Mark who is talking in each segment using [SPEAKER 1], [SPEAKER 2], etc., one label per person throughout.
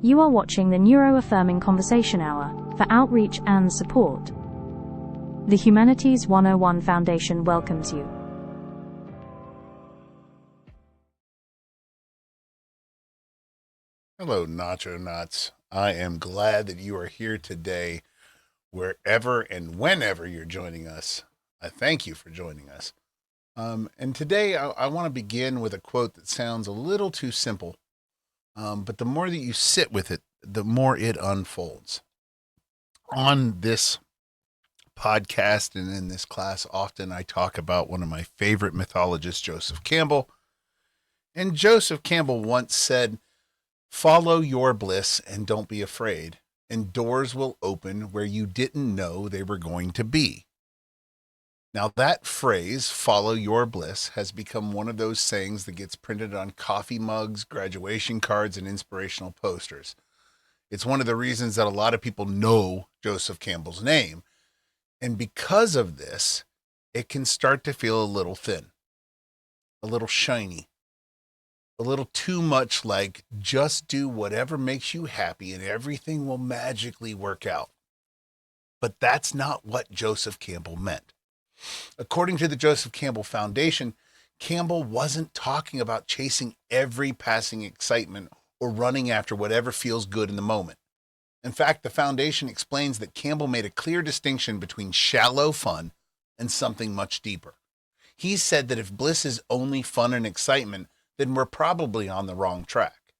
[SPEAKER 1] You are watching the Neuro-Affirming Conversation Hour for outreach and support. The Humanities 101 Foundation welcomes you.
[SPEAKER 2] Hello, Nacho Knots. I am glad that you are here today, wherever and whenever you're joining us. I thank you for joining us. And today I want to begin with a quote that sounds a little too simple, but the more that you sit with it, the more it unfolds. On this podcast and in this class, often I talk about one of my favorite mythologists, Joseph Campbell. And Joseph Campbell once said, "Follow your bliss and don't be afraid, and doors will open where you didn't know they were going to be." Now that phrase, "follow your bliss," has become one of those sayings that gets printed on coffee mugs, graduation cards, and inspirational posters. It's one of the reasons that a lot of people know Joseph Campbell's name. And because of this, it can start to feel a little thin, a little shiny, a little too much like just do whatever makes you happy and everything will magically work out. But that's not what Joseph Campbell meant. According to the Joseph Campbell Foundation, Campbell wasn't talking about chasing every passing excitement or running after whatever feels good in the moment. In fact, the foundation explains that Campbell made a clear distinction between shallow fun and something much deeper. He said that if bliss is only fun and excitement, then we're probably on the wrong track.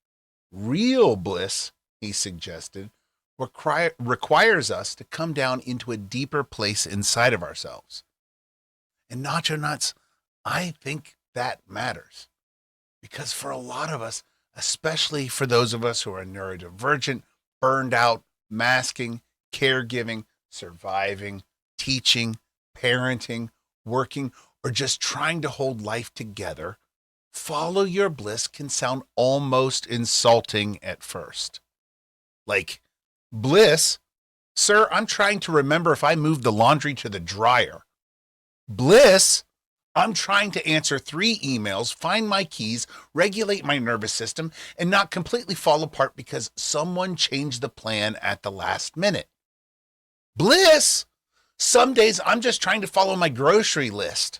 [SPEAKER 2] Real bliss, he suggested, requires us to come down into a deeper place inside of ourselves. And Nacho Nuts, I think that matters. Because for a lot of us, especially for those of us who are neurodivergent, burned out, masking, caregiving, surviving, teaching, parenting, working, or just trying to hold life together, follow your bliss can sound almost insulting at first. Like, bliss? Sir, I'm trying to remember if I moved the laundry to the dryer. Bliss? I'm trying to answer 3 emails, find my keys, regulate my nervous system, and not completely fall apart because someone changed the plan at the last minute. Bliss? Some days I'm just trying to follow my grocery list.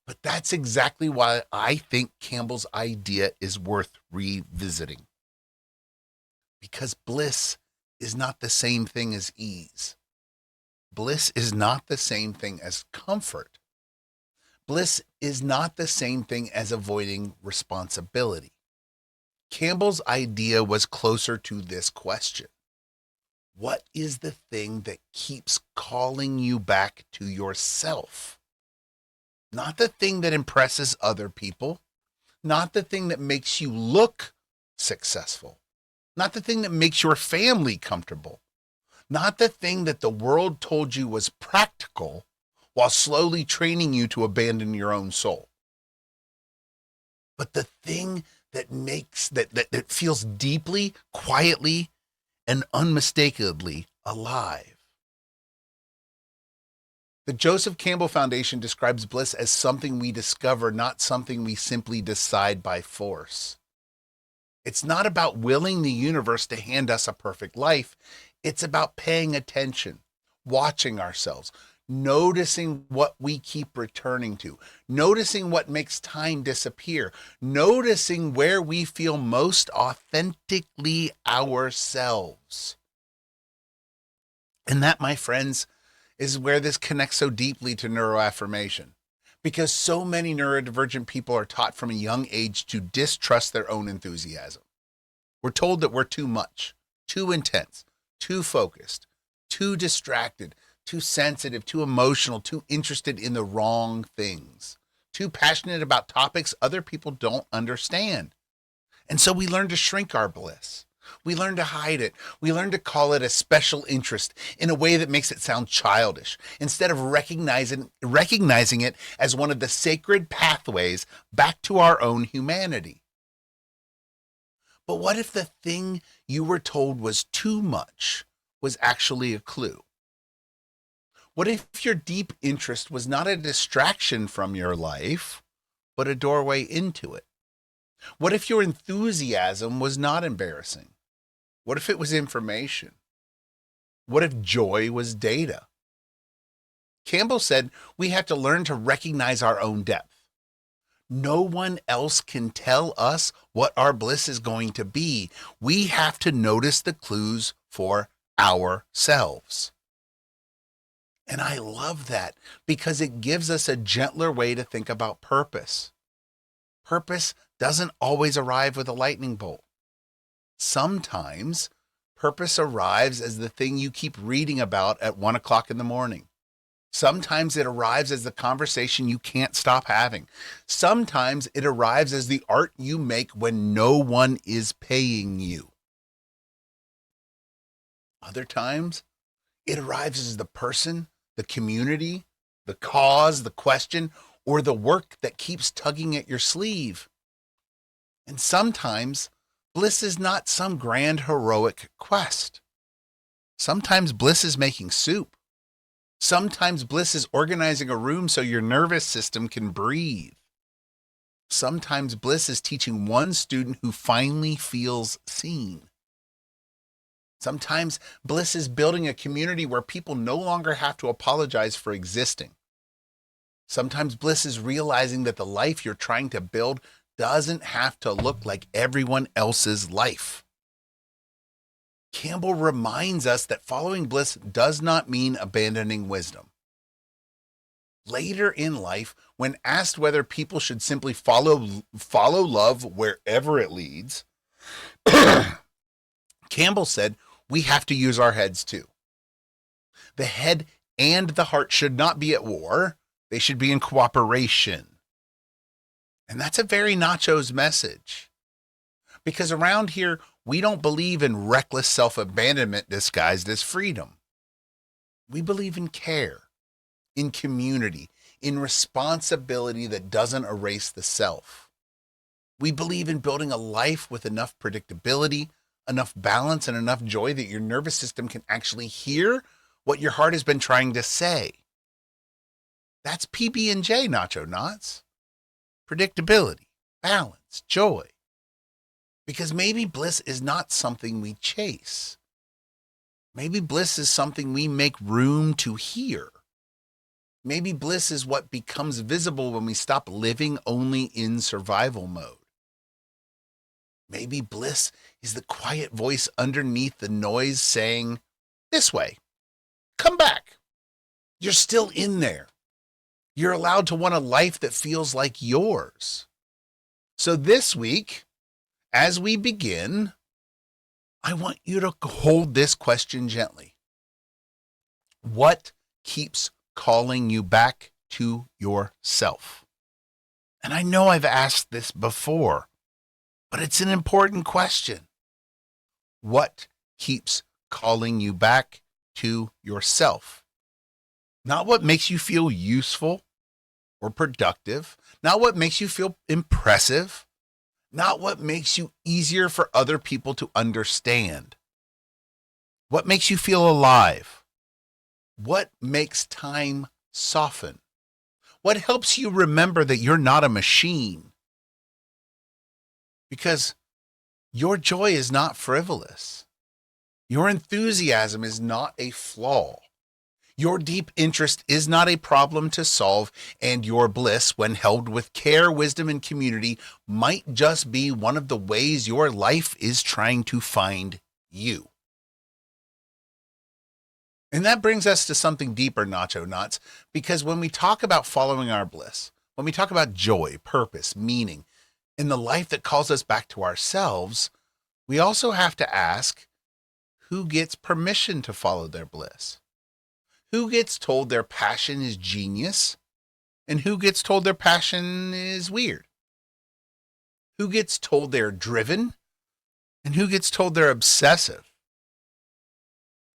[SPEAKER 2] But that's exactly why I think Campbell's idea is worth revisiting. Because bliss is not the same thing as ease. Bliss is not the same thing as comfort. Bliss is not the same thing as avoiding responsibility. Campbell's idea was closer to this question. What is the thing that keeps calling you back to yourself? Not the thing that impresses other people, not the thing that makes you look successful, not the thing that makes your family comfortable, not the thing that the world told you was practical while slowly training you to abandon your own soul. But the thing that makes, that feels deeply, quietly, and unmistakably alive. The Joseph Campbell Foundation describes bliss as something we discover, not something we simply decide by force. It's not about willing the universe to hand us a perfect life. It's about paying attention, watching ourselves, noticing what we keep returning to, noticing what makes time disappear, noticing where we feel most authentically ourselves. And that, my friends, is where this connects so deeply to neuroaffirmation. Because so many neurodivergent people are taught from a young age to distrust their own enthusiasm. We're told that we're too much, too intense, too focused, too distracted, too sensitive, too emotional, too interested in the wrong things, too passionate about topics other people don't understand. And so we learn to shrink our bliss. We learn to hide it. We learn to call it a special interest in a way that makes it sound childish, instead of recognizing it as one of the sacred pathways back to our own humanity. But what if the thing you were told was too much was actually a clue? What if your deep interest was not a distraction from your life, but a doorway into it? What if your enthusiasm was not embarrassing, What if it was information? What if joy was data? Campbell said we have to learn to recognize our own depth. No one else can tell us what our bliss is going to be. We have to notice the clues for ourselves. And I love that because it gives us a gentler way to think about purpose. Purpose doesn't always arrive with a lightning bolt. Sometimes purpose arrives as the thing you keep reading about at 1 o'clock in the morning. Sometimes it arrives as the conversation you can't stop having. Sometimes it arrives as the art you make when no one is paying you. Other times, it arrives as the person, the community, the cause, the question, or the work that keeps tugging at your sleeve. And sometimes, bliss is not some grand heroic quest. Sometimes bliss is making soup. Sometimes bliss is organizing a room so your nervous system can breathe. Sometimes bliss is teaching one student who finally feels seen. Sometimes bliss is building a community where people no longer have to apologize for existing. Sometimes bliss is realizing that the life you're trying to build doesn't have to look like everyone else's life. Campbell reminds us that following bliss does not mean abandoning wisdom. Later in life, when asked whether people should simply follow love wherever it leads, Campbell said, we have to use our heads too. The head and the heart should not be at war. They should be in cooperation. And that's a very NACHOS message. Because around here, we don't believe in reckless self-abandonment disguised as freedom. We believe in care, in community, in responsibility that doesn't erase the self. We believe in building a life with enough predictability, enough balance, and enough joy that your nervous system can actually hear what your heart has been trying to say. That's PB&J, Nacho Knots. Predictability, balance, joy. Because maybe bliss is not something we chase. Maybe bliss is something we make room to hear. Maybe bliss is what becomes visible when we stop living only in survival mode. Maybe bliss is the quiet voice underneath the noise saying, this way, come back. You're still in there. You're allowed to want a life that feels like yours. So this week, as we begin, I want you to hold this question gently. What keeps calling you back to yourself? And I know I've asked this before, but it's an important question. What keeps calling you back to yourself? Not what makes you feel useful or productive, not what makes you feel impressive, not what makes you easier for other people to understand. What makes you feel alive? What makes time soften? What helps you remember that you're not a machine? Because your joy is not frivolous. Your enthusiasm is not a flaw. Your deep interest is not a problem to solve, and your bliss, when held with care, wisdom, and community, might just be one of the ways your life is trying to find you. And that brings us to something deeper, Nacho Knots, because when we talk about following our bliss, when we talk about joy, purpose, meaning, in the life that calls us back to ourselves, we also have to ask, who gets permission to follow their bliss? Who gets told their passion is genius? And who gets told their passion is weird? Who gets told they're driven? And who gets told they're obsessive?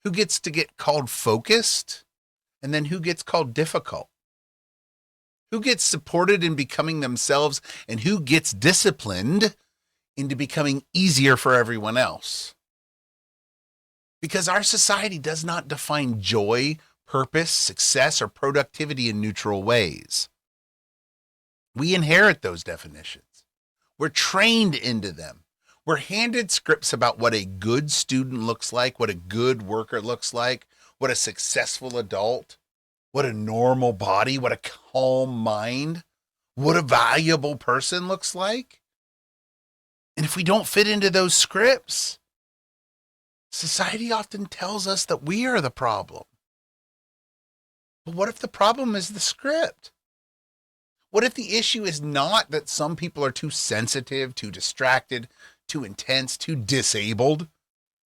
[SPEAKER 2] Who gets to get called focused? And then who gets called difficult? Who gets supported in becoming themselves? And who gets disciplined into becoming easier for everyone else? Because our society does not define joy, purpose, success, or productivity in neutral ways. We inherit those definitions. We're trained into them. We're handed scripts about what a good student looks like, what a good worker looks like, what a successful adult, what a normal body, what a calm mind, what a valuable person looks like. And if we don't fit into those scripts, society often tells us that we are the problem. But what if the problem is the script? What if the issue is not that some people are too sensitive, too distracted, too intense, too disabled,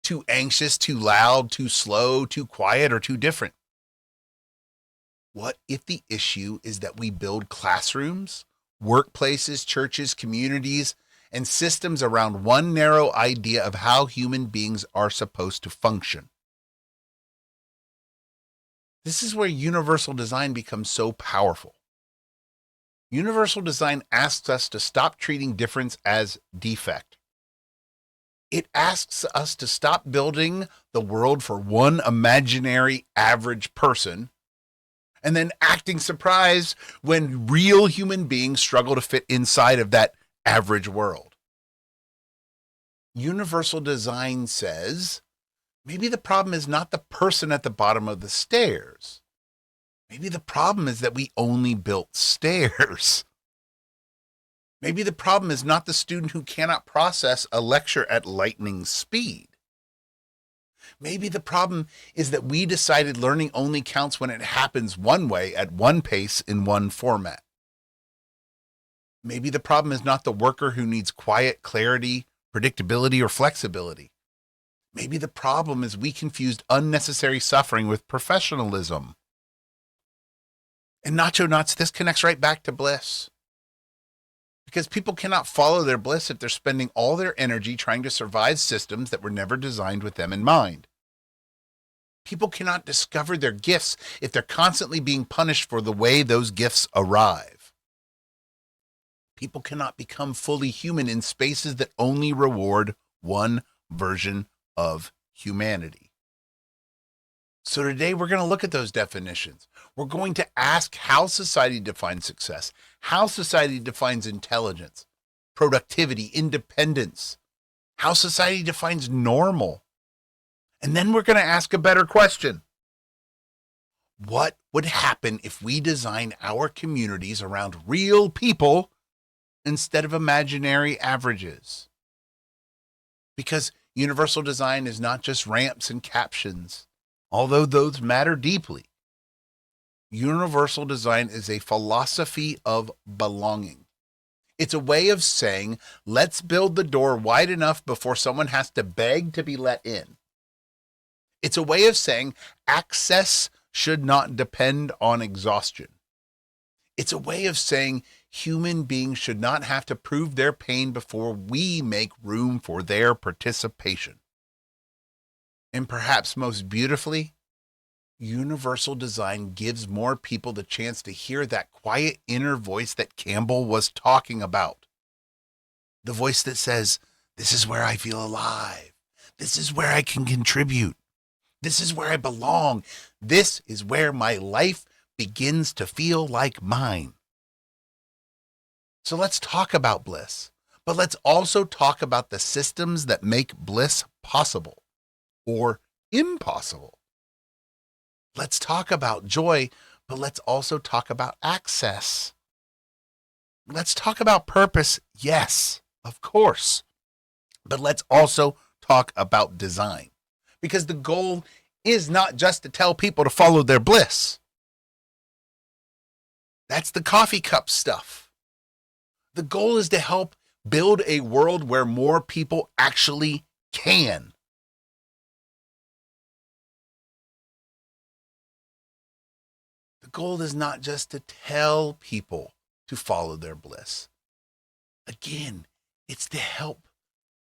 [SPEAKER 2] too anxious, too loud, too slow, too quiet, or too different? What if the issue is that we build classrooms, workplaces, churches, communities, and systems around one narrow idea of how human beings are supposed to function? This is where universal design becomes so powerful. Universal design asks us to stop treating difference as defect. It asks us to stop building the world for one imaginary average person and then acting surprised when real human beings struggle to fit inside of that average world. Universal design says, maybe the problem is not the person at the bottom of the stairs. Maybe the problem is that we only built stairs. Maybe the problem is not the student who cannot process a lecture at lightning speed. Maybe the problem is that we decided learning only counts when it happens one way, at one pace, in one format. Maybe the problem is not the worker who needs quiet, clarity, predictability, or flexibility. Maybe the problem is we confused unnecessary suffering with professionalism. And Nacho Nuts, this connects right back to bliss. Because people cannot follow their bliss if they're spending all their energy trying to survive systems that were never designed with them in mind. People cannot discover their gifts if they're constantly being punished for the way those gifts arrive. People cannot become fully human in spaces that only reward one version of humanity. So today we're going to look at those definitions. We're going to ask how society defines success, how society defines intelligence, productivity, independence, how society defines normal. And then we're going to ask a better question. What would happen if we design our communities around real people instead of imaginary averages? Because universal design is not just ramps and captions, although those matter deeply. Universal design is a philosophy of belonging. It's a way of saying, let's build the door wide enough before someone has to beg to be let in. It's a way of saying access should not depend on exhaustion. It's a way of saying human beings should not have to prove their pain before we make room for their participation. And perhaps most beautifully, universal design gives more people the chance to hear that quiet inner voice that Campbell was talking about. The voice that says, this is where I feel alive. This is where I can contribute. This is where I belong. This is where my life begins to feel like mine. So let's talk about bliss, but let's also talk about the systems that make bliss possible or impossible. Let's talk about joy, but let's also talk about access. Let's talk about purpose, yes, of course, but let's also talk about design. Because the goal is not just to tell people to follow their bliss. That's the coffee cup stuff. The goal is to help build a world where more people actually can. The goal is not just to tell people to follow their bliss. Again, it's to help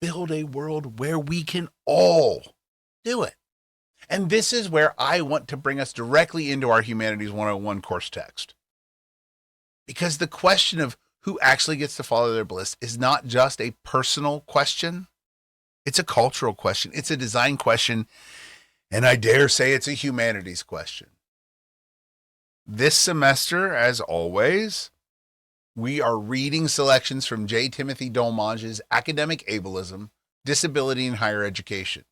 [SPEAKER 2] build a world where we can all do it. And this is where I want to bring us directly into our Humanities 101 course text. Because the question of who actually gets to follow their bliss is not just a personal question. It's a cultural question. It's a design question. And I dare say it's a humanities question. This semester, as always, We are reading selections from J. Timothy Dolmage's Academic Ableism, Disability in Higher Education.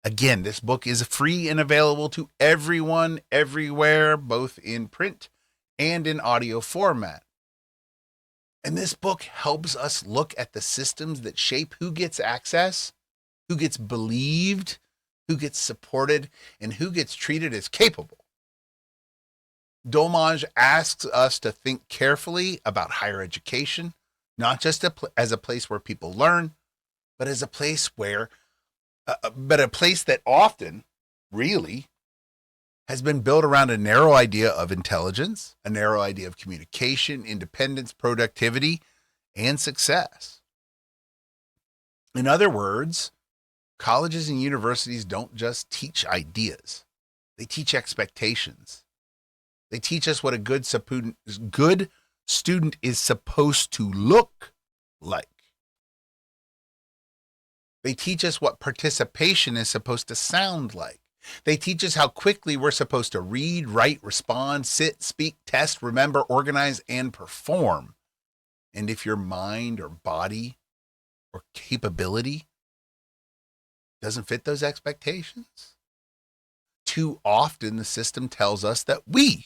[SPEAKER 2] Again, this book is free and available to everyone, everywhere, both in print and in audio format. And this book helps us look at the systems that shape who gets access, who gets believed, who gets supported, and who gets treated as capable. Dolmage asks us to think carefully about higher education, not just as a place where people learn, but as a place a place that often, really, has been built around a narrow idea of intelligence, a narrow idea of communication, independence, productivity, and success. In other words, colleges and universities don't just teach ideas. They teach expectations. They teach us what a good student is supposed to look like. They teach us what participation is supposed to sound like. They teach us how quickly we're supposed to read, write, respond, sit, speak, test, remember, organize, and perform. And if your mind or body or capability doesn't fit those expectations, too often the system tells us that we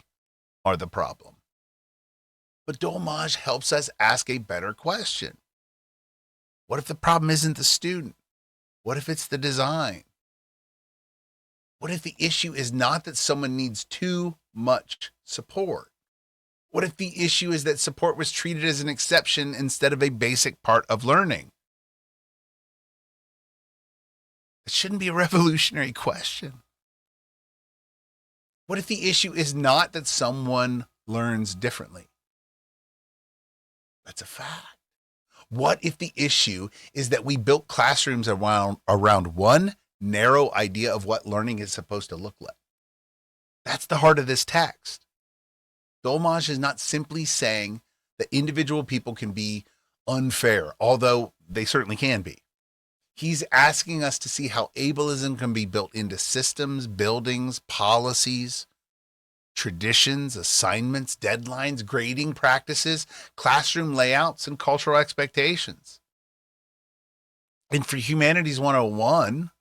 [SPEAKER 2] are the problem. But Dolmage helps us ask a better question. What if the problem isn't the student? What if it's the design? What if the issue is not that someone needs too much support? What if the issue is that support was treated as an exception instead of a basic part of learning? It shouldn't be a revolutionary question. What if the issue is not that someone learns differently? That's a fact. What if the issue is that we built classrooms around one narrow idea of what learning is supposed to look like? That's the heart of this text. Dolmage is not simply saying that individual people can be unfair, although they certainly can be. He's asking us to see how ableism can be built into systems, buildings, policies, traditions, assignments, deadlines, grading practices, classroom layouts, and cultural expectations. And for Humanities 101,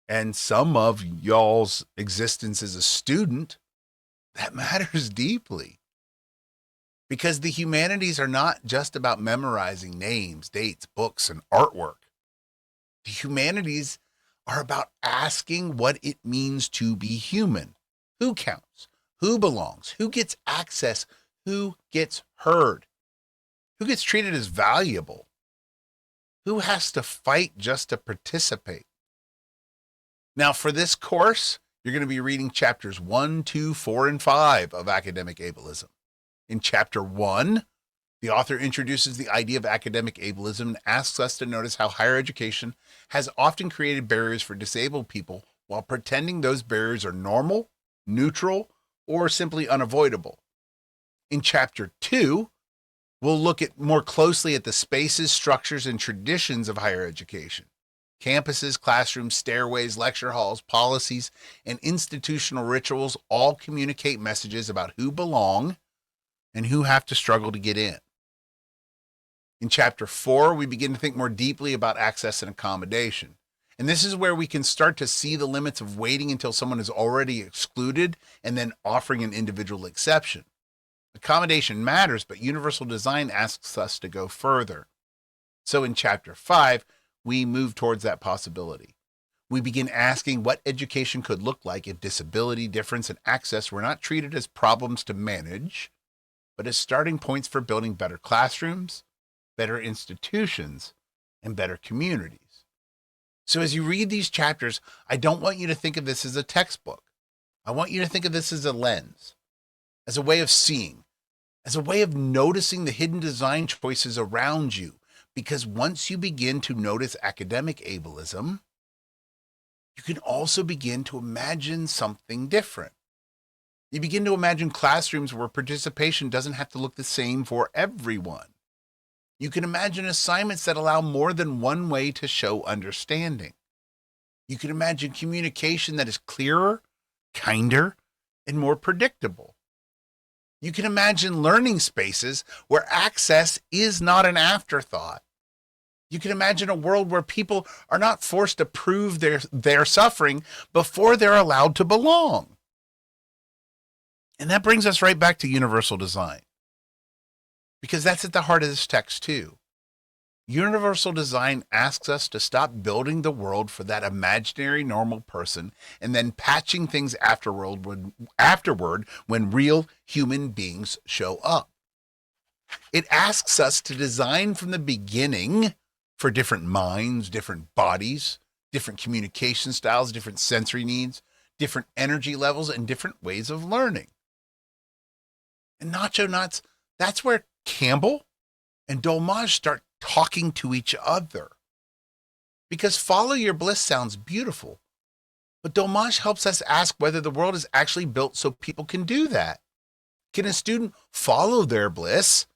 [SPEAKER 2] and some of y'all's existence as a student, that matters deeply. Because the humanities are not just about memorizing names, dates, books, and artwork. The humanities are about asking what it means to be human. Who counts? Who belongs? Who gets access? Who gets heard? Who gets treated as valuable? Who has to fight just to participate? Now, for this course, you're going to be reading chapters 1, 2, 4, and 5 of Academic Ableism. In chapter 1, the author introduces the idea of academic ableism and asks us to notice how higher education has often created barriers for disabled people while pretending those barriers are normal, neutral, or simply unavoidable. In chapter 2, we'll look at more closely at the spaces, structures, and traditions of higher education. Campuses, classrooms, stairways, lecture halls, policies, and institutional rituals all communicate messages about who belong and who have to struggle to get in. In chapter 4, we begin to think more deeply about access and accommodation. And this is where we can start to see the limits of waiting until someone is already excluded and then offering an individual exception. Accommodation matters, but universal design asks us to go further. So in chapter 5, we move towards that possibility. We begin asking what education could look like if disability, difference, and access were not treated as problems to manage, but as starting points for building better classrooms, better institutions, and better communities. So as you read these chapters, I don't want you to think of this as a textbook. I want you to think of this as a lens, as a way of seeing, as a way of noticing the hidden design choices around you. Because once you begin to notice academic ableism, you can also begin to imagine something different. You begin to imagine classrooms where participation doesn't have to look the same for everyone. You can imagine assignments that allow more than one way to show understanding. You can imagine communication that is clearer, kinder, and more predictable. You can imagine learning spaces where access is not an afterthought. You can imagine a world where people are not forced to prove their suffering before they're allowed to belong. And that brings us right back to universal design, because that's at the heart of this text too. Universal design asks us to stop building the world for that imaginary normal person and then patching things afterward when real human beings show up. It asks us to design from the beginning for different minds, different bodies, different communication styles, different sensory needs, different energy levels, and different ways of learning. And Nacho Nuts, that's where Campbell and Dolmage start talking to each other. Because follow your bliss sounds beautiful, but Dolmage helps us ask whether the world is actually built so people can do that. Can a student follow their bliss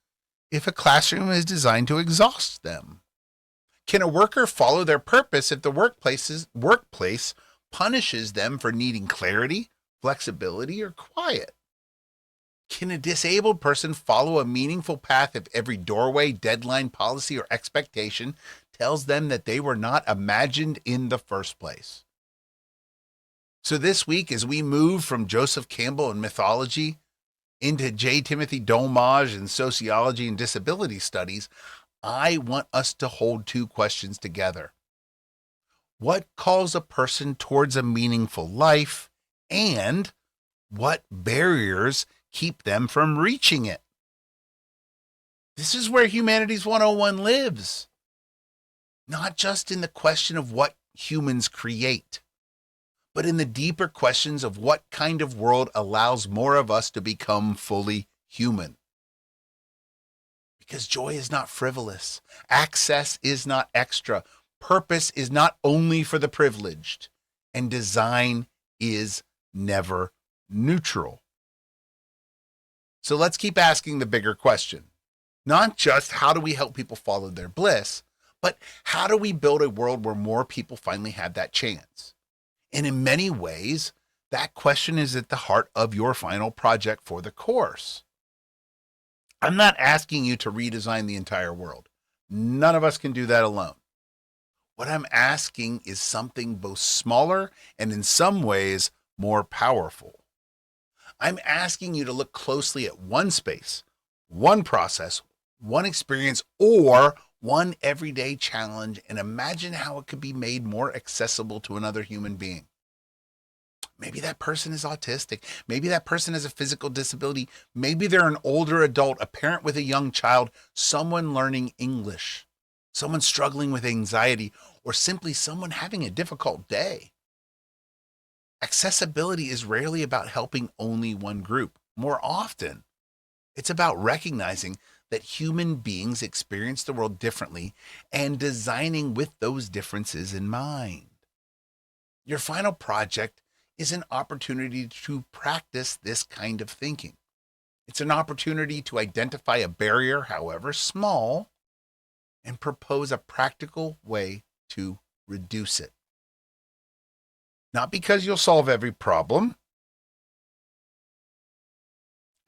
[SPEAKER 2] if a classroom is designed to exhaust them? Can a worker follow their purpose if the workplace punishes them for needing clarity, flexibility, or quiet? Can a disabled person follow a meaningful path if every doorway, deadline, policy, or expectation tells them that they were not imagined in the first place? So this week, as we move from Joseph Campbell and mythology into J. Timothy Dolmage and sociology and disability studies, I want us to hold two questions together. What calls a person towards a meaningful life, and what barriers keep them from reaching it? This is where Humanities 101 lives. Not just in the question of what humans create, but in the deeper questions of what kind of world allows more of us to become fully human. Because joy is not frivolous. Access is not extra. Purpose is not only for the privileged. And design is never neutral. So let's keep asking the bigger question. Not just how do we help people follow their bliss, but how do we build a world where more people finally have that chance? And in many ways, that question is at the heart of your final project for the course. I'm not asking you to redesign the entire world. None of us can do that alone. What I'm asking is something both smaller and in some ways more powerful. I'm asking you to look closely at one space, one process, one experience, or one everyday challenge, and imagine how it could be made more accessible to another human being. Maybe that person is autistic. Maybe that person has a physical disability. Maybe they're an older adult, a parent with a young child, someone learning English, someone struggling with anxiety, or simply someone having a difficult day. Accessibility is rarely about helping only one group. More often, it's about recognizing that human beings experience the world differently and designing with those differences in mind. Your final project is an opportunity to practice this kind of thinking. It's an opportunity to identify a barrier, however small, and propose a practical way to reduce it. Not because you'll solve every problem,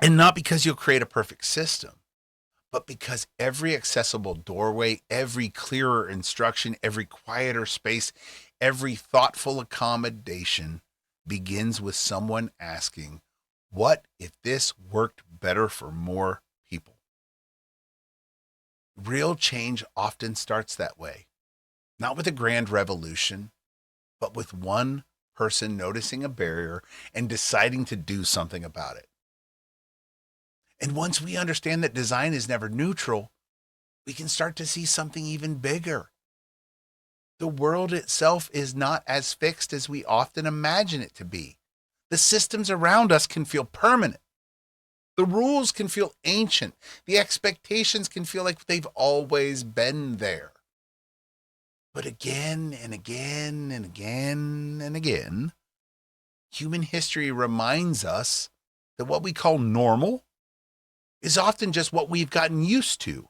[SPEAKER 2] and not because you'll create a perfect system, but because every accessible doorway, every clearer instruction, every quieter space, every thoughtful accommodation begins with someone asking, what if this worked better for more people? Real change often starts that way, not with a grand revolution, but with one person noticing a barrier and deciding to do something about it. And once we understand that design is never neutral, we can start to see something even bigger. The world itself is not as fixed as we often imagine it to be. The systems around us can feel permanent. The rules can feel ancient. The expectations can feel like they've always been there. But again and again and again and again, human history reminds us that what we call normal is often just what we've gotten used to.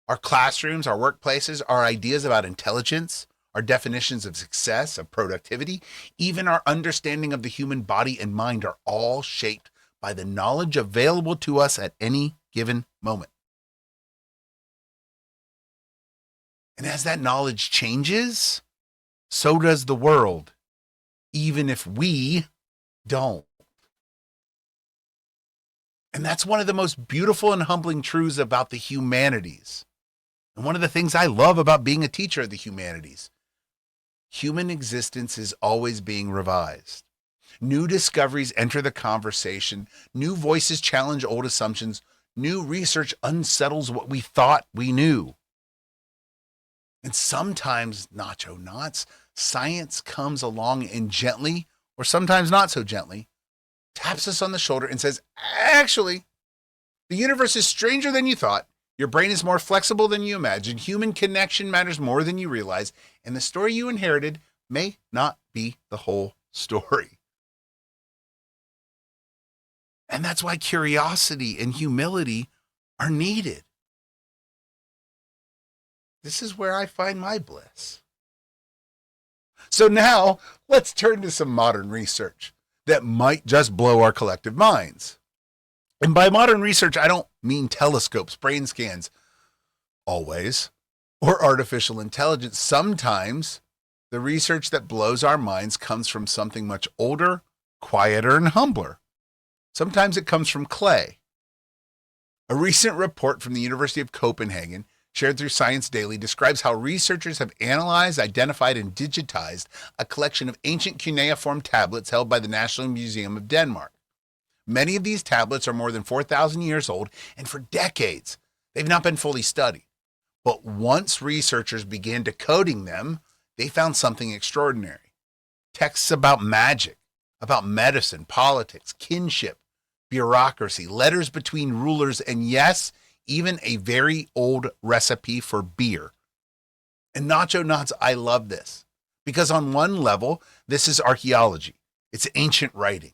[SPEAKER 2] Our classrooms, our workplaces, our ideas about intelligence, our definitions of success, of productivity, even our understanding of the human body and mind are all shaped by the knowledge available to us at any given moment. And as that knowledge changes, so does the world, even if we don't. And that's one of the most beautiful and humbling truths about the humanities. And one of the things I love about being a teacher of the humanities. Human existence is always being revised. New discoveries enter the conversation. New voices challenge old assumptions. New research unsettles what we thought we knew. And sometimes, nacho knots, science comes along and gently, or sometimes not so gently, taps us on the shoulder and says, actually, the universe is stranger than you thought. Your brain is more flexible than you imagined. Human connection matters more than you realize. And the story you inherited may not be the whole story. And that's why curiosity and humility are needed. This is where I find my bliss. So now let's turn to some modern research that might just blow our collective minds. And by modern research, I don't mean telescopes, brain scans, always, or artificial intelligence. Sometimes the research that blows our minds comes from something much older, quieter, and humbler. Sometimes it comes from clay. A recent report from the University of Copenhagen, shared through Science Daily, describes how researchers have analyzed, identified, and digitized a collection of ancient cuneiform tablets held by the National Museum of Denmark. Many of these tablets are more than 4,000 years old, and for decades, they've not been fully studied. But once researchers began decoding them, they found something extraordinary. Texts about magic, about medicine, politics, kinship, bureaucracy, letters between rulers, and yes, even a very old recipe for beer. And Nacho Knots, I love this, because on one level, this is archaeology. It's ancient writing.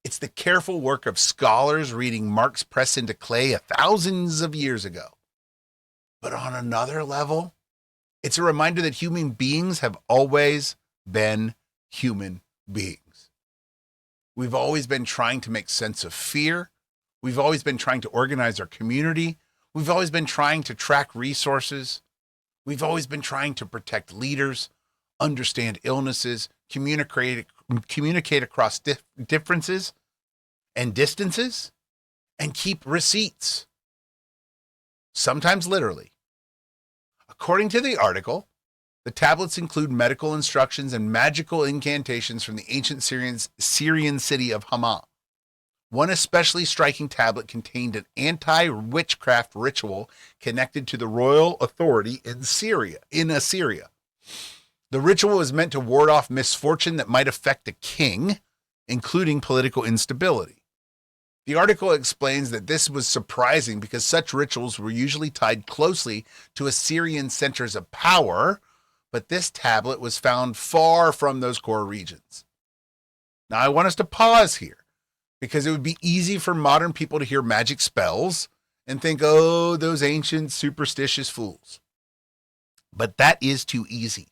[SPEAKER 2] It's the careful work of scholars reading marks pressed into clay thousands of years ago. But on another level, it's a reminder that human beings have always been human beings. We've always been trying to make sense of fear. We've always been trying to organize our community. We've always been trying to track resources. We've always been trying to protect leaders, understand illnesses, communicate across differences and distances, and keep receipts. Sometimes literally. According to the article, the tablets include medical instructions and magical incantations from the ancient Syrian city of Hama. One especially striking tablet contained an anti-witchcraft ritual connected to the royal authority in Assyria. The ritual was meant to ward off misfortune that might affect a king, including political instability. The article explains that this was surprising because such rituals were usually tied closely to Assyrian centers of power, but this tablet was found far from those core regions. Now, I want us to pause here, because it would be easy for modern people to hear magic spells and think, oh, those ancient superstitious fools. But that is too easy.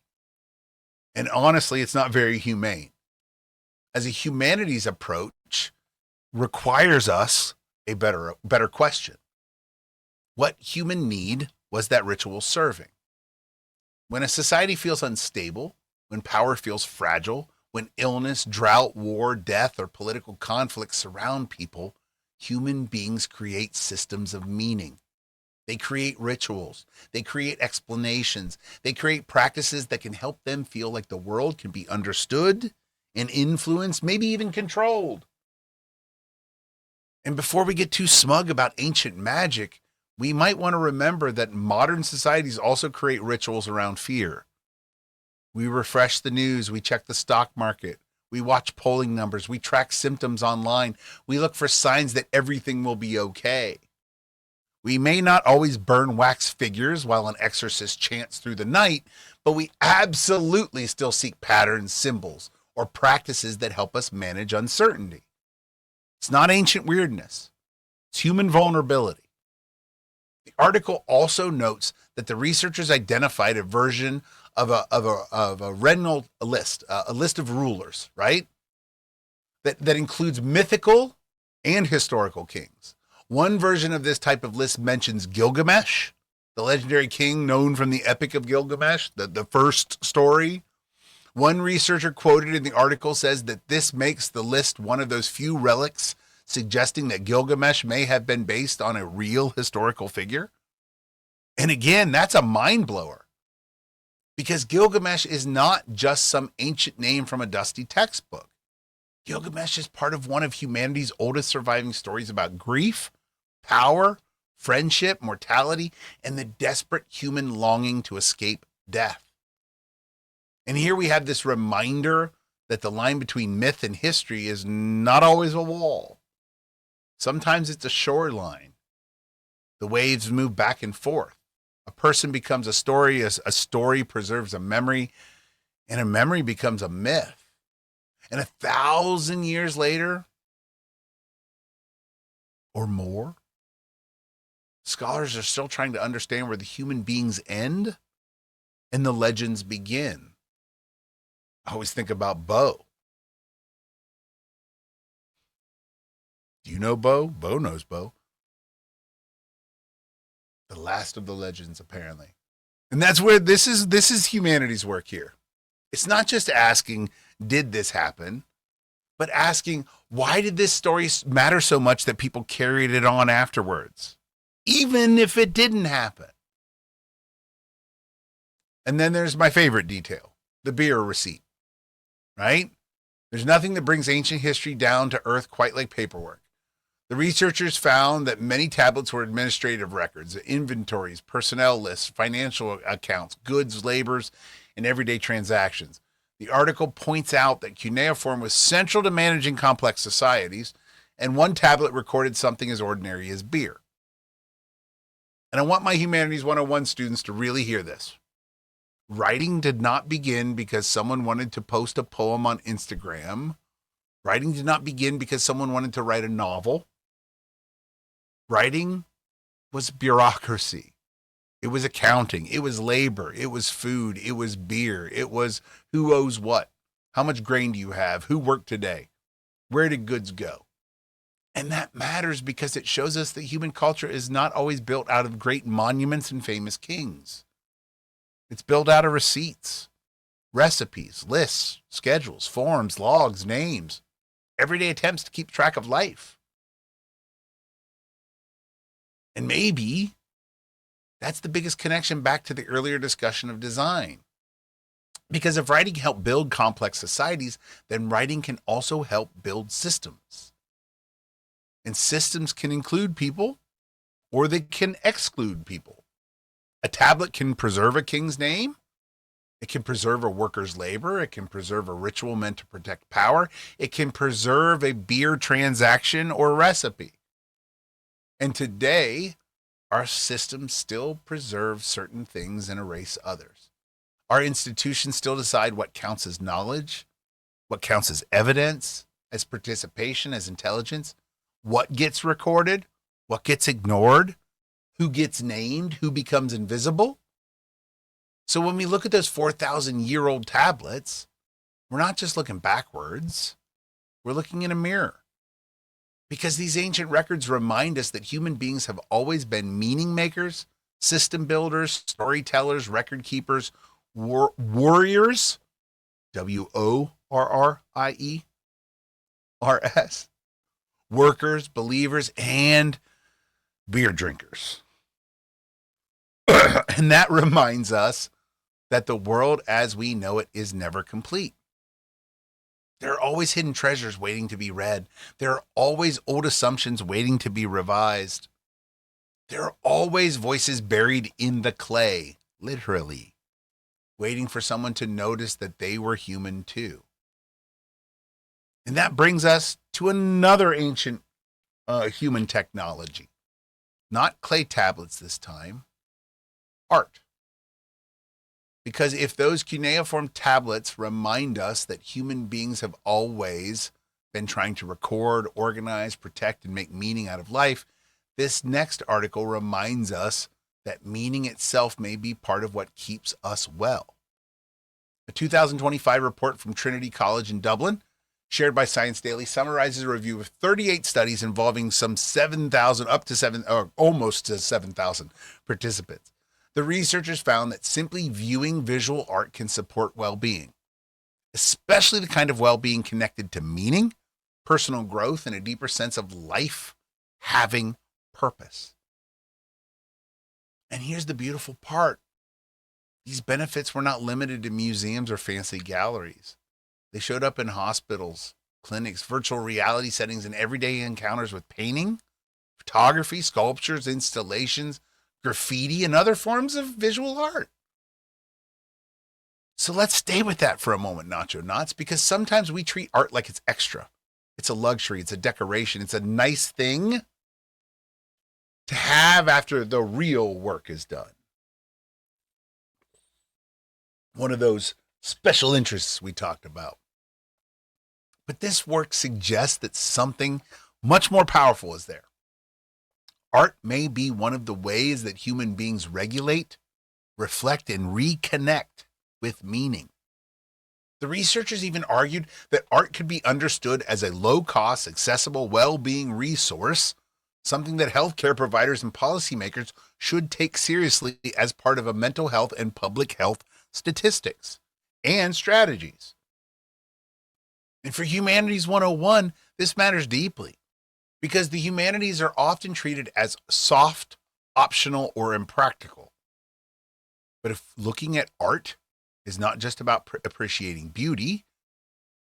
[SPEAKER 2] And honestly, it's not very humane. As a humanities approach requires us a better question. What human need was that ritual serving? When a society feels unstable, when power feels fragile, when illness, drought, war, death, or political conflict surround people, human beings create systems of meaning. They create rituals. They create explanations. They create practices that can help them feel like the world can be understood and influenced, maybe even controlled. And before we get too smug about ancient magic, we might want to remember that modern societies also create rituals around fear. We refresh the news, we check the stock market, we watch polling numbers, we track symptoms online, we look for signs that everything will be okay. We may not always burn wax figures while an exorcist chants through the night, but we absolutely still seek patterns, symbols, or practices that help us manage uncertainty. It's not ancient weirdness. It's human vulnerability. The article also notes that the researchers identified a version of a retinal list, a list of rulers, right? That includes mythical and historical kings. One version of this type of list mentions Gilgamesh, the legendary king known from the Epic of Gilgamesh, the first story. One researcher quoted in the article says that this makes the list one of those few relics suggesting that Gilgamesh may have been based on a real historical figure. And again, that's a mind blower, because Gilgamesh is not just some ancient name from a dusty textbook. Gilgamesh is part of one of humanity's oldest surviving stories about grief, power, friendship, mortality, and the desperate human longing to escape death. And here we have this reminder that the line between myth and history is not always a wall. Sometimes it's a shoreline. The waves move back and forth. A person becomes a story, a story preserves a memory, and a memory becomes a myth. And 1,000 years later, or more, scholars are still trying to understand where the human beings end and the legends begin. I always think about Bo. Do you know Bo? Bo knows Bo. The last of the legends, apparently. And that's where this is humanity's work here. It's not just asking, did this happen? But asking, why did this story matter so much that people carried it on afterwards, even if it didn't happen? And then there's my favorite detail, the beer receipt, right? There's nothing that brings ancient history down to earth quite like paperwork. The researchers found that many tablets were administrative records, inventories, personnel lists, financial accounts, goods, labors, and everyday transactions. The article points out that cuneiform was central to managing complex societies, and one tablet recorded something as ordinary as beer. And I want my Humanities 101 students to really hear this. Writing did not begin because someone wanted to post a poem on Instagram. Writing did not begin because someone wanted to write a novel. Writing was bureaucracy. It was accounting. It was labor. It was food. It was beer. It was who owes what. How much grain do you have? Who worked today? Where did goods go? And that matters because it shows us that human culture is not always built out of great monuments and famous kings. It's built out of receipts, recipes, lists, schedules, forms, logs, names, everyday attempts to keep track of life. And maybe that's the biggest connection back to the earlier discussion of design. Because if writing helped build complex societies, then writing can also help build systems. And systems can include people, or they can exclude people. A tablet can preserve a king's name. It can preserve a worker's labor. It can preserve a ritual meant to protect power. It can preserve a beer transaction or recipe. And today, our systems still preserve certain things and erase others. Our institutions still decide what counts as knowledge, what counts as evidence, as participation, as intelligence, what gets recorded, what gets ignored, who gets named, who becomes invisible. So when we look at those 4,000-year-old tablets, we're not just looking backwards, we're looking in a mirror. Because these ancient records remind us that human beings have always been meaning makers, system builders, storytellers, record keepers, warriors, WORRIERS, workers, believers, and beer drinkers. And that reminds us that the world as we know it is never complete. There are always hidden treasures waiting to be read. There are always old assumptions waiting to be revised. There are always voices buried in the clay, literally, waiting for someone to notice that they were human too. And that brings us to another ancient human technology. Not clay tablets this time, art. Because if those cuneiform tablets remind us that human beings have always been trying to record, organize, protect, and make meaning out of life, this next article reminds us that meaning itself may be part of what keeps us well. A 2025 report from Trinity College in Dublin shared by Science Daily, summarizes a review of 38 studies involving some 7,000, up to 7, or almost to 7,000 participants. The researchers found that simply viewing visual art can support well-being, especially the kind of well-being connected to meaning, personal growth, and a deeper sense of life having purpose. And here's the beautiful part. These benefits were not limited to museums or fancy galleries. They showed up in hospitals, clinics, virtual reality settings, and everyday encounters with painting, photography, sculptures, installations, graffiti, and other forms of visual art. So let's stay with that for a moment, Nacho Knots, because sometimes we treat art like it's extra. It's a luxury, it's a decoration, it's a nice thing to have after the real work is done. One of those special interests we talked about. But this work suggests that something much more powerful is there. Art may be one of the ways that human beings regulate, reflect, and reconnect with meaning. The researchers even argued that art could be understood as a low-cost, accessible well-being resource, something that healthcare providers and policymakers should take seriously as part of a mental health and public health statistics and strategies. And for Humanities 101, this matters deeply because the humanities are often treated as soft, optional, or impractical. But if looking at art is not just about appreciating beauty,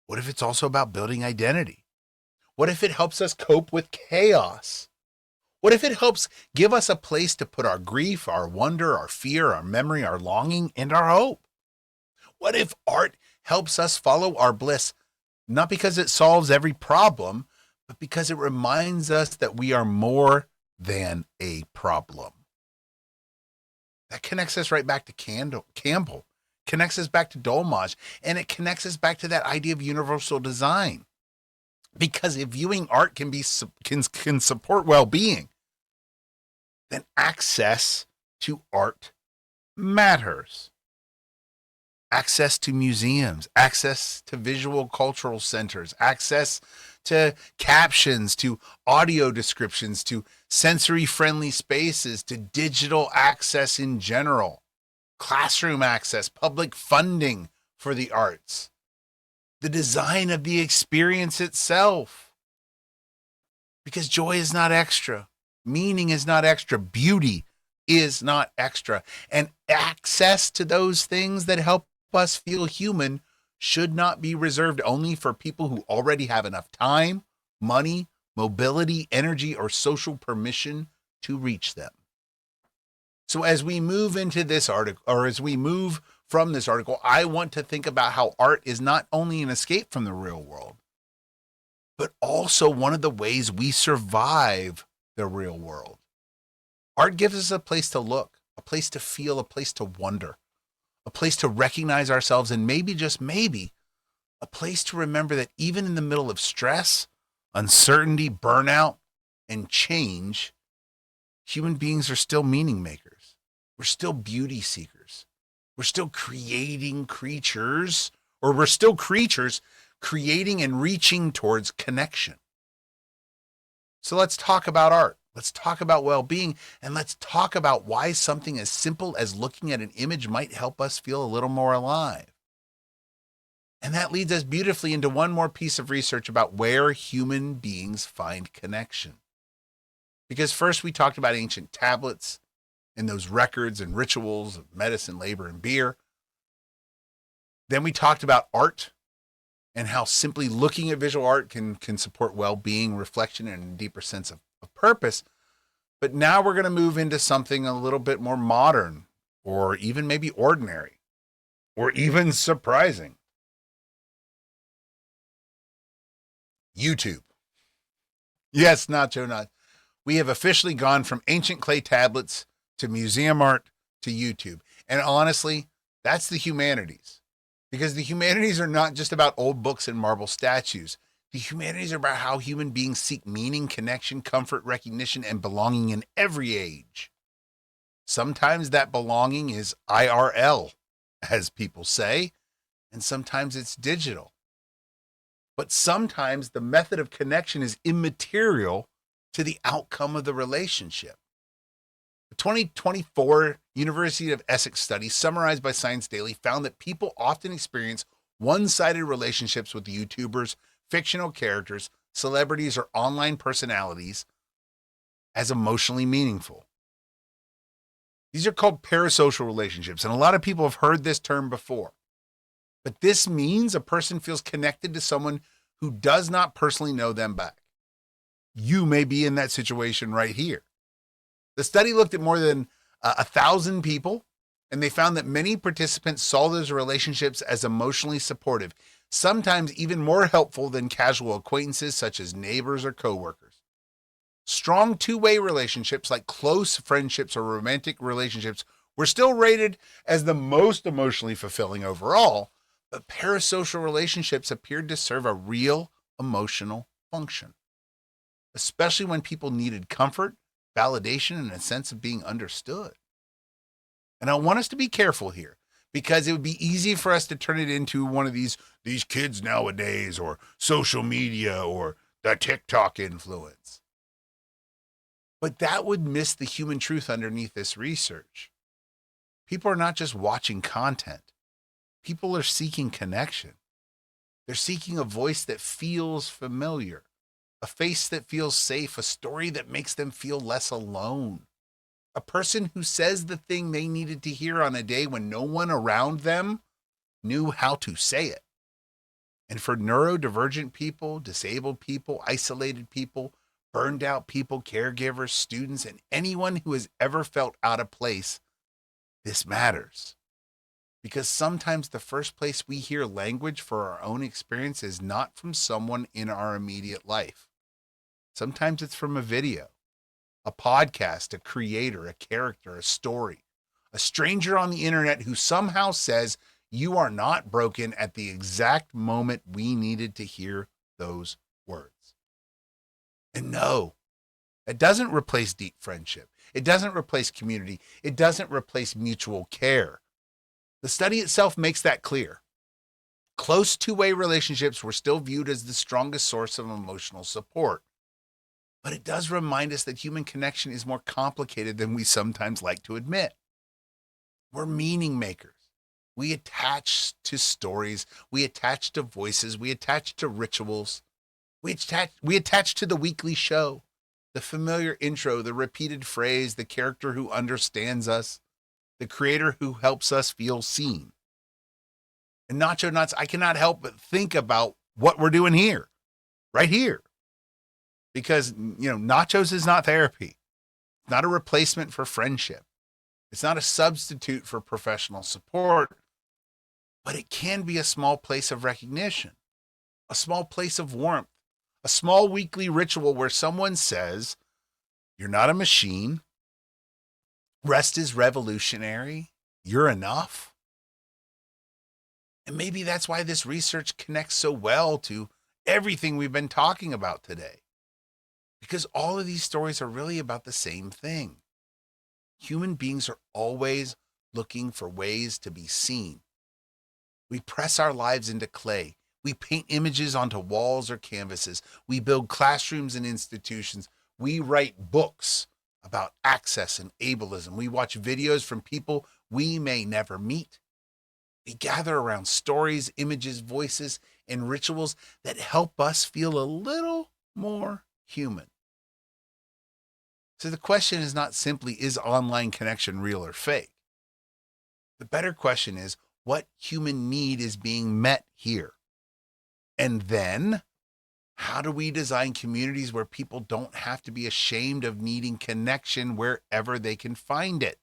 [SPEAKER 2] what if it's also about building identity? What if it helps us cope with chaos? What if it helps give us a place to put our grief, our wonder, our fear, our memory, our longing, and our hope? What if art helps us follow our bliss, not because it solves every problem, but because it reminds us that we are more than a problem? That connects us right back to Campbell, connects us back to Dolmage, and it connects us back to that idea of universal design. Because if viewing art can support well-being, then access to art matters. Access to museums, access to visual cultural centers, access to captions, to audio descriptions, to sensory-friendly spaces, to digital access in general, classroom access, public funding for the arts, the design of the experience itself. Because joy is not extra, meaning is not extra, beauty is not extra, and access to those things that help us feel human should not be reserved only for people who already have enough time, money, mobility, energy, or social permission to reach them. So as we move into this article, or as we move from this article, I want to think about how art is not only an escape from the real world, but also one of the ways we survive the real world. Art gives us a place to look, a place to feel, a place to wonder, a place to recognize ourselves, and maybe, just maybe, a place to remember that even in the middle of stress, uncertainty, burnout, and change, human beings are still meaning makers. We're still beauty seekers. We're still creating creatures, or we're still creatures creating and reaching towards connection. So let's talk about art. Let's talk about well-being, and let's talk about why something as simple as looking at an image might help us feel a little more alive. And that leads us beautifully into one more piece of research about where human beings find connection. Because first we talked about ancient tablets and those records and rituals of medicine, labor, and beer. Then we talked about art and how simply looking at visual art can support well-being, reflection, and a deeper sense of purpose. But now we're going to move into something a little bit more modern, or even maybe ordinary, or even surprising. YouTube. Yes, Nacho Not. We have officially gone from ancient clay tablets to museum art to YouTube. And honestly, that's the humanities. Because the humanities are not just about old books and marble statues. The humanities are about how human beings seek meaning, connection, comfort, recognition, and belonging in every age. Sometimes that belonging is IRL, as people say, and sometimes it's digital. but sometimes the method of connection is immaterial to the outcome of the relationship. The 2024 University of Essex study, summarized by Science Daily, found that people often experience one-sided relationships with YouTubers, fictional characters, celebrities, or online personalities as emotionally meaningful. These are called parasocial relationships, and a lot of people have heard this term before. But this means a person feels connected to someone who does not personally know them back. You may be in that situation right here. The study looked at more than 1,000 people, and they found that many participants saw those relationships as emotionally supportive, sometimes even more helpful than casual acquaintances such as neighbors or coworkers. Strong two-way relationships like close friendships or romantic relationships were still rated as the most emotionally fulfilling overall, but parasocial relationships appeared to serve a real emotional function, especially when people needed comfort, validation, and a sense of being understood. And I want us to be careful here, because it would be easy for us to turn it into one of these kids nowadays, or social media, or the TikTok influence. But that would miss the human truth underneath this research. People are not just watching content. People are seeking connection. They're seeking a voice that feels familiar, a face that feels safe, a story that makes them feel less alone, a person who says the thing they needed to hear on a day when no one around them knew how to say it. And for neurodivergent people, disabled people, isolated people, burned out people, caregivers, students, and anyone who has ever felt out of place, this matters. Because sometimes the first place we hear language for our own experience is not from someone in our immediate life. Sometimes it's from a video, a podcast, a creator, a character, a story, a stranger on the internet who somehow says you are not broken at the exact moment we needed to hear those words. And no, it doesn't replace deep friendship. It doesn't replace community. It doesn't replace mutual care. The study itself makes that clear. Close two-way relationships were still viewed as the strongest source of emotional support. But it does remind us that human connection is more complicated than we sometimes like to admit. We're meaning makers. We attach to stories. We attach to voices. We attach to rituals. We attach to the weekly show, the familiar intro, the repeated phrase, the character who understands us, the creator who helps us feel seen. And Nacho Nuts, I cannot help but think about what we're doing here, right here. Because, nachos is not therapy. It's not a replacement for friendship. It's not a substitute for professional support, but it can be a small place of recognition, a small place of warmth, a small weekly ritual where someone says, you're not a machine. Rest is revolutionary. You're enough. And maybe that's why this research connects so well to everything we've been talking about today. Because all of these stories are really about the same thing. Human beings are always looking for ways to be seen. We press our lives into clay. We paint images onto walls or canvases. We build classrooms and institutions. We write books about access and ableism. We watch videos from people we may never meet. We gather around stories, images, voices, and rituals that help us feel a little more human. So the question is not simply, is online connection real or fake? The better question is, what human need is being met here? And then, how do we design communities where people don't have to be ashamed of needing connection wherever they can find it?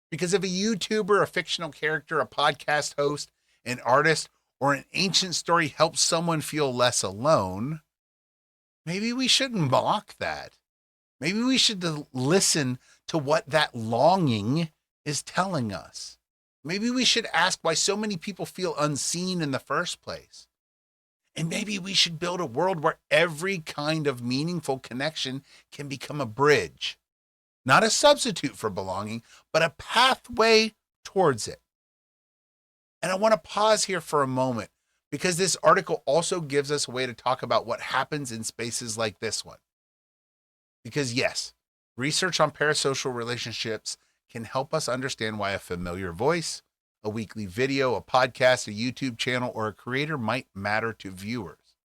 [SPEAKER 2] Because if a YouTuber, a fictional character, a podcast host, an artist, or an ancient story helps someone feel less alone, maybe we shouldn't mock that. Maybe we should listen to what that longing is telling us. Maybe we should ask why so many people feel unseen in the first place. And maybe we should build a world where every kind of meaningful connection can become a bridge, not a substitute for belonging, but a pathway towards it. And I want to pause here for a moment, because this article also gives us a way to talk about what happens in spaces like this one. Because yes, research on parasocial relationships can help us understand why a familiar voice, a weekly video, a podcast, a YouTube channel, or a creator might matter to viewers.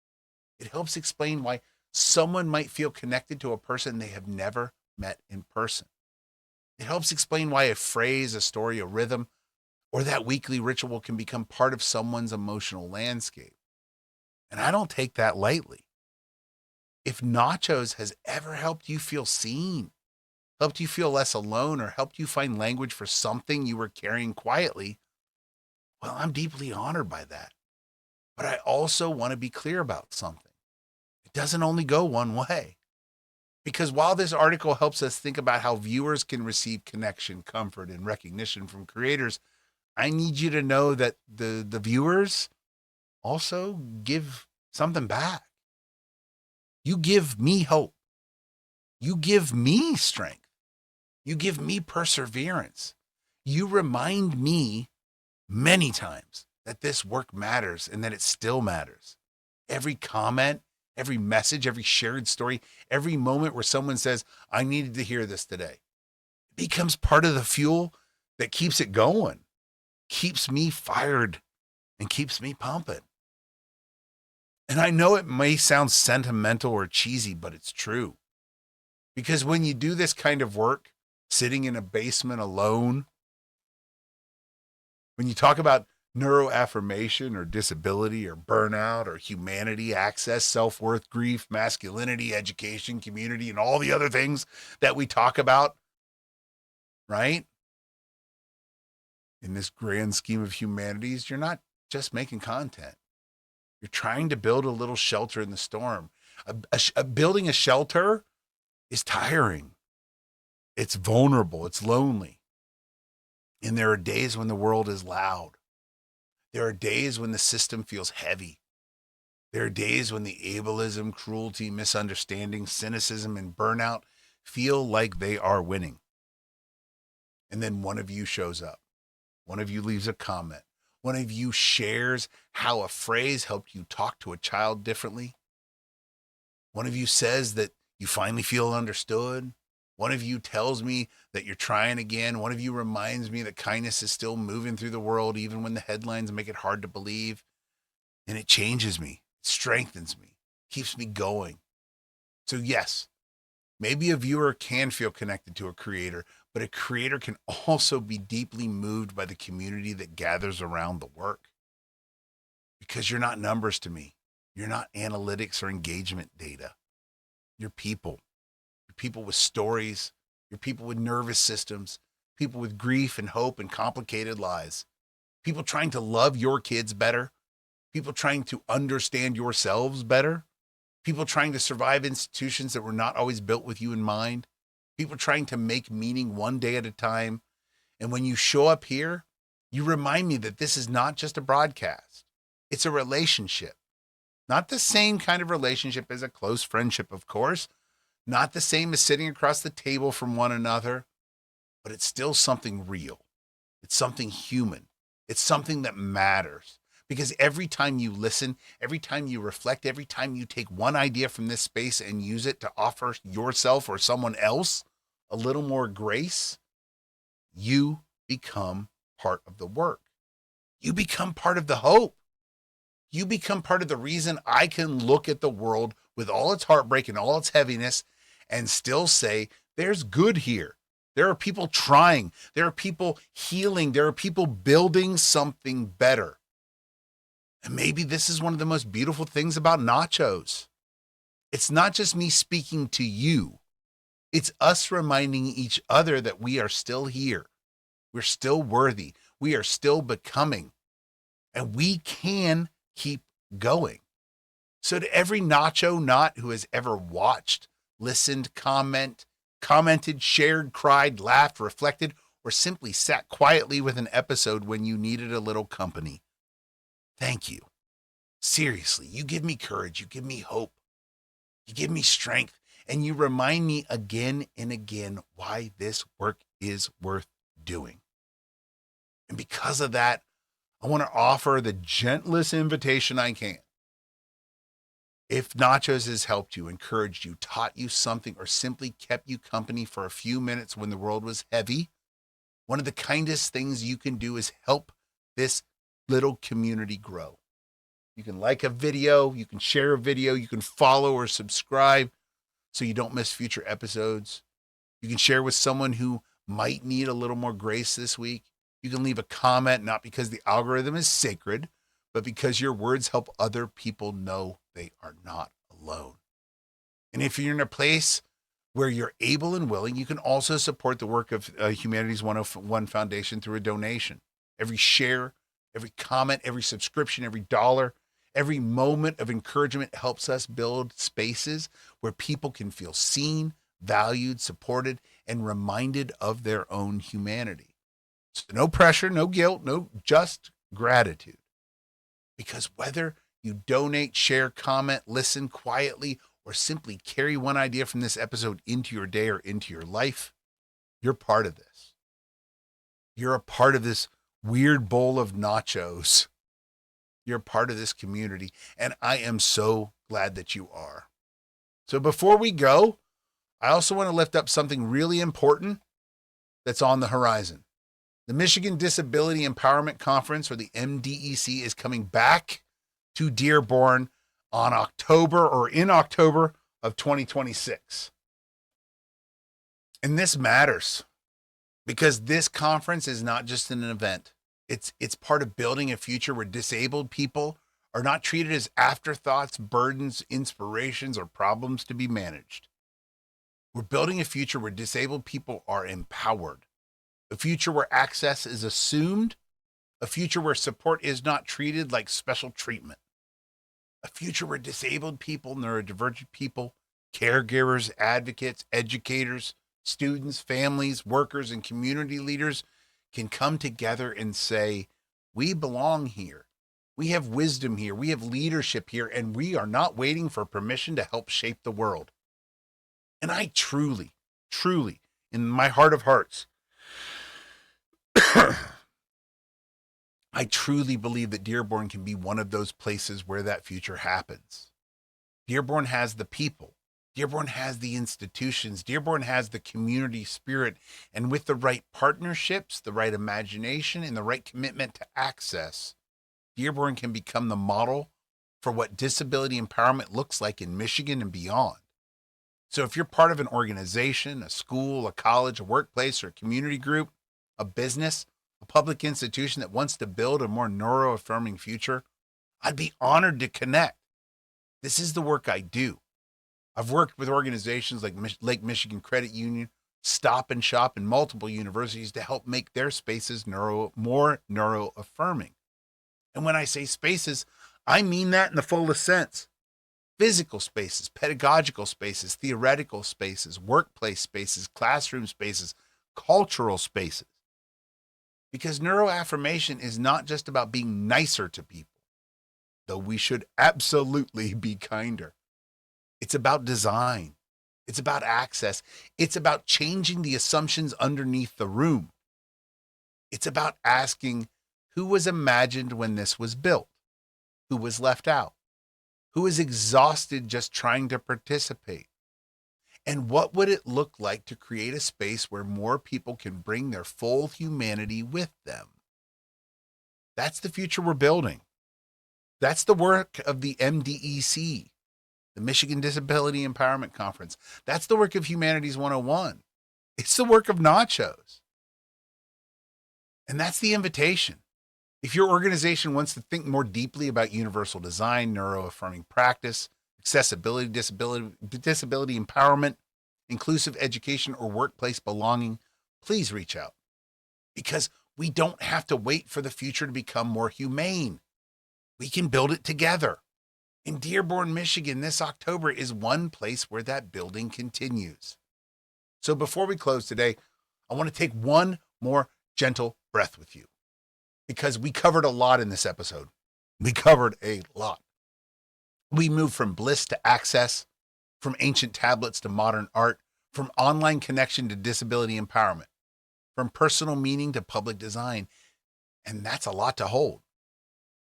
[SPEAKER 2] It helps explain why someone might feel connected to a person they have never met in person. It helps explain why a phrase, a story, a rhythm, or that weekly ritual can become part of someone's emotional landscape. And I don't take that lightly. If NACHOS has ever helped you feel seen, helped you feel less alone, or helped you find language for something you were carrying quietly, well, I'm deeply honored by that. But I also want to be clear about something. It doesn't only go one way. Because while this article helps us think about how viewers can receive connection, comfort, and recognition from creators, I need you to know that the viewers also give something back. You give me hope. You give me strength. You give me perseverance. You remind me many times that this work matters and that it still matters. Every comment, every message, every shared story, every moment where someone says, I needed to hear this today, it becomes part of the fuel that keeps it going, keeps me fired, and keeps me pumping. And I know it may sound sentimental or cheesy, but it's true. Because when you do this kind of work, sitting in a basement alone, when you talk about neuroaffirmation or disability or burnout or humanity, access, self-worth, grief, masculinity, education, community, and all the other things that we talk about, right? In this grand scheme of humanities, you're not just making content. You're trying to build a little shelter in the storm. Building a shelter is tiring. It's vulnerable. It's lonely. And there are days when the world is loud. There are days when the system feels heavy. There are days when the ableism, cruelty, misunderstanding, cynicism, and burnout feel like they are winning. And then one of you shows up. One of you leaves a comment. One of you shares how a phrase helped you talk to a child differently. One of you says that you finally feel understood. One of you tells me that you're trying again. One of you reminds me that kindness is still moving through the world, even when the headlines make it hard to believe. And it changes me, it strengthens me, keeps me going. So yes, maybe a viewer can feel connected to a creator, but a creator can also be deeply moved by the community that gathers around the work. Because you're not numbers to me. You're not analytics or engagement data. You're people. You're people with stories. You're people with nervous systems. People with grief and hope and complicated lives. People trying to love your kids better. People trying to understand yourselves better. People trying to survive institutions that were not always built with you in mind. People trying to make meaning one day at a time. And when you show up here, you remind me that this is not just a broadcast. It's a relationship. Not the same kind of relationship as a close friendship, of course. Not the same as sitting across the table from one another. But it's still something real. It's something human. It's something that matters. Because every time you listen, every time you reflect, every time you take one idea from this space and use it to offer yourself or someone else a little more grace, you become part of the work. You become part of the hope. You become part of the reason I can look at the world with all its heartbreak and all its heaviness and still say, there's good here. There are people trying. There are people healing. There are people building something better. And maybe this is one of the most beautiful things about NACHOS. It's not just me speaking to you. It's us reminding each other that we are still here. We're still worthy. We are still becoming. And we can keep going. So to every Nacho Not who has ever watched, listened, commented, shared, cried, laughed, reflected, or simply sat quietly with an episode when you needed a little company, thank you. Seriously, you give me courage. You give me hope. You give me strength. And you remind me again and again why this work is worth doing. And because of that, I want to offer the gentlest invitation I can. If Nachos has helped you, encouraged you, taught you something, or simply kept you company for a few minutes when the world was heavy, one of the kindest things you can do is help this little community grow. You can like a video, you can share a video, you can follow or subscribe so you don't miss future episodes. You can share with someone who might need a little more grace this week. You can leave a comment, not because the algorithm is sacred, but because your words help other people know they are not alone. And if you're in a place where you're able and willing, you can also support the work of Humanities 101 Foundation through a donation. Every share, every comment, every subscription, every dollar, every moment of encouragement helps us build spaces where people can feel seen, valued, supported, and reminded of their own humanity. So no pressure, no guilt, no, just gratitude. Because whether you donate, share, comment, listen quietly, or simply carry one idea from this episode into your day or into your life, you're part of this. You're a part of this weird bowl of nachos. You're part of this community, and I am so glad that you are. So before we go, I also want to lift up something really important that's on the horizon. The Michigan Disability Empowerment Conference, or the MDEC, is coming back to Dearborn in October of 2026. And this matters because this conference is not just an event. It's part of building a future where disabled people are not treated as afterthoughts, burdens, inspirations, or problems to be managed. We're building a future where disabled people are empowered, a future where access is assumed, a future where support is not treated like special treatment, a future where disabled people, neurodivergent people, caregivers, advocates, educators, students, families, workers, and community leaders can come together and say, we belong here. We have wisdom here. We have leadership here, and we are not waiting for permission to help shape the world. And I truly, in my heart of hearts, I truly believe that Dearborn can be one of those places where that future happens. Dearborn has the people. Dearborn has the institutions. Dearborn has the community spirit. And with the right partnerships, the right imagination, and the right commitment to access, Dearborn can become the model for what disability empowerment looks like in Michigan and beyond. So if you're part of an organization, a school, a college, a workplace, or a community group, a business, a public institution that wants to build a more neuro-affirming future, I'd be honored to connect. This is the work I do. I've worked with organizations like Lake Michigan Credit Union, Stop and Shop, and multiple universities to help make their spaces more neuro-affirming. And when I say spaces, I mean that in the fullest sense. Physical spaces, pedagogical spaces, theoretical spaces, workplace spaces, classroom spaces, cultural spaces. Because neuroaffirmation is not just about being nicer to people, though we should absolutely be kinder. It's about design. It's about access. It's about changing the assumptions underneath the room. It's about asking who was imagined when this was built, who was left out, who is exhausted just trying to participate, and what would it look like to create a space where more people can bring their full humanity with them? That's the future we're building. That's the work of the MDEC, the Michigan Disability Empowerment Conference. That's the work of Humanities 101. It's the work of Nachos. And that's the invitation. If your organization wants to think more deeply about universal design, neuro-affirming practice, accessibility, disability empowerment, inclusive education, or workplace belonging, please reach out. Because we don't have to wait for the future to become more humane. We can build it together. In Dearborn, Michigan, this October is one place where that building continues. So before we close today, I want to take one more gentle breath with you, because we covered a lot in this episode. We covered a lot. We moved from Bliss to access, from ancient tablets to modern art, from online connection to disability empowerment, from personal meaning to public design. And that's a lot to hold.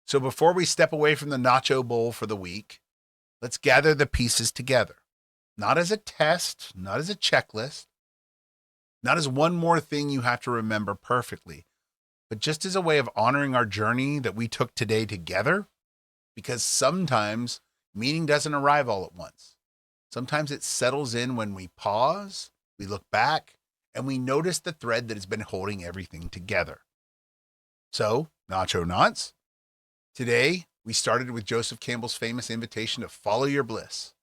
[SPEAKER 2] So before we step away from the nacho bowl for the week, let's gather the pieces together. Not as a test, not as a checklist, not as one more thing you have to remember perfectly, but just as a way of honoring our journey that we took today together, because sometimes meaning doesn't arrive all at once. Sometimes it settles in when we pause, we look back, and we notice the thread that has been holding everything together. So, Nacho Knots, today we started with Joseph Campbell's famous invitation to follow your bliss.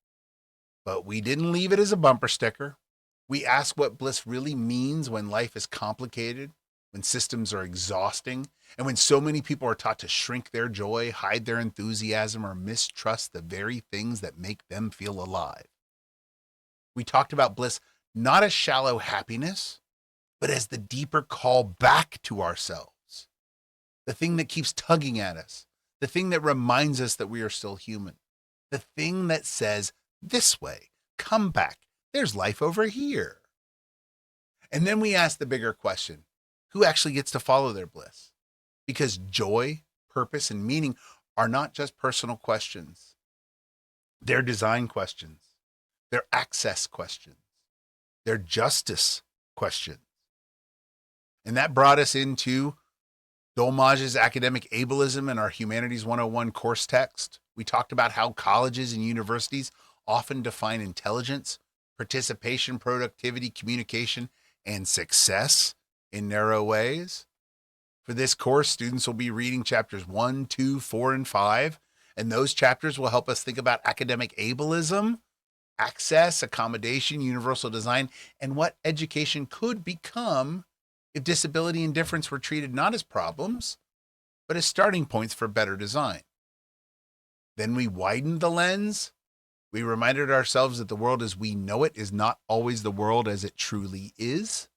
[SPEAKER 2] But we didn't leave it as a bumper sticker. We asked what bliss really means when life is complicated, when systems are exhausting, and when so many people are taught to shrink their joy, hide their enthusiasm, or mistrust the very things that make them feel alive. We talked about bliss not as shallow happiness, but as the deeper call back to ourselves, the thing that keeps tugging at us, the thing that reminds us that we are still human, the thing that says, this way, come back, there's life over here. And then we ask the bigger question, who actually gets to follow their bliss? Because joy, purpose, and meaning are not just personal questions. They're design questions. They're access questions. They're justice questions. And that brought us into Dolmage's academic ableism in our Humanities 101 course text. We talked about how colleges and universities often define intelligence, participation, productivity, communication, and success in narrow ways. For this course, students will be reading chapters 1, 2, 4, and 5, and those chapters will help us think about academic ableism, access, accommodation, universal design, and what education could become if disability and difference were treated not as problems, but as starting points for better design. Then we widened the lens. We reminded ourselves that the world as we know it is not always the world as it truly is.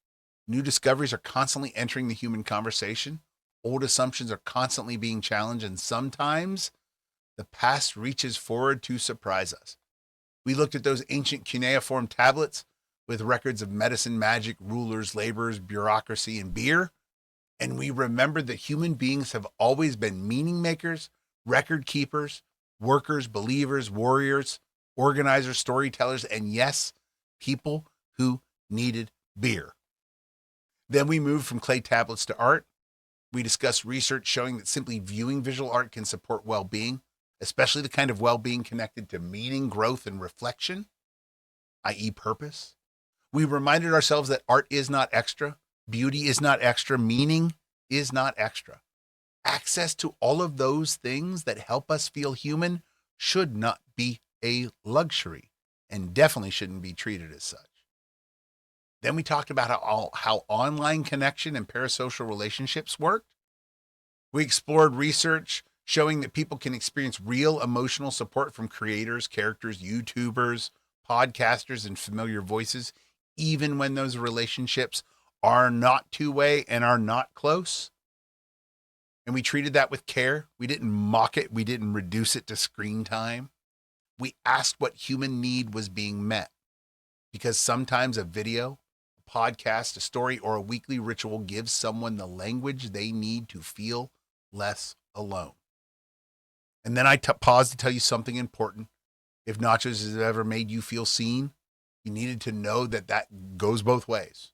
[SPEAKER 2] New discoveries are constantly entering the human conversation. Old assumptions are constantly being challenged, and sometimes the past reaches forward to surprise us. We looked at those ancient cuneiform tablets with records of medicine, magic, rulers, laborers, bureaucracy, and beer, and we remembered that human beings have always been meaning makers, record keepers, workers, believers, warriors, organizers, storytellers, and yes, people who needed beer. Then we moved from clay tablets to art. We discussed research showing that simply viewing visual art can support well-being, especially the kind of well-being connected to meaning, growth, and reflection, i.e. purpose. We reminded ourselves that art is not extra, beauty is not extra, meaning is not extra. Access to all of those things that help us feel human should not be a luxury and definitely shouldn't be treated as such. Then we talked about how online connection and parasocial relationships worked. We explored research showing that people can experience real emotional support from creators, characters, YouTubers, podcasters, and familiar voices, even when those relationships are not two-way and are not close. And we treated that with care. We didn't mock it. We didn't reduce it to screen time. We asked what human need was being met, because sometimes a video, a podcast, a story, or a weekly ritual gives someone the language they need to feel less alone. And then I paused to tell you something important. If Nachos has ever made you feel seen, you needed to know that that goes both ways.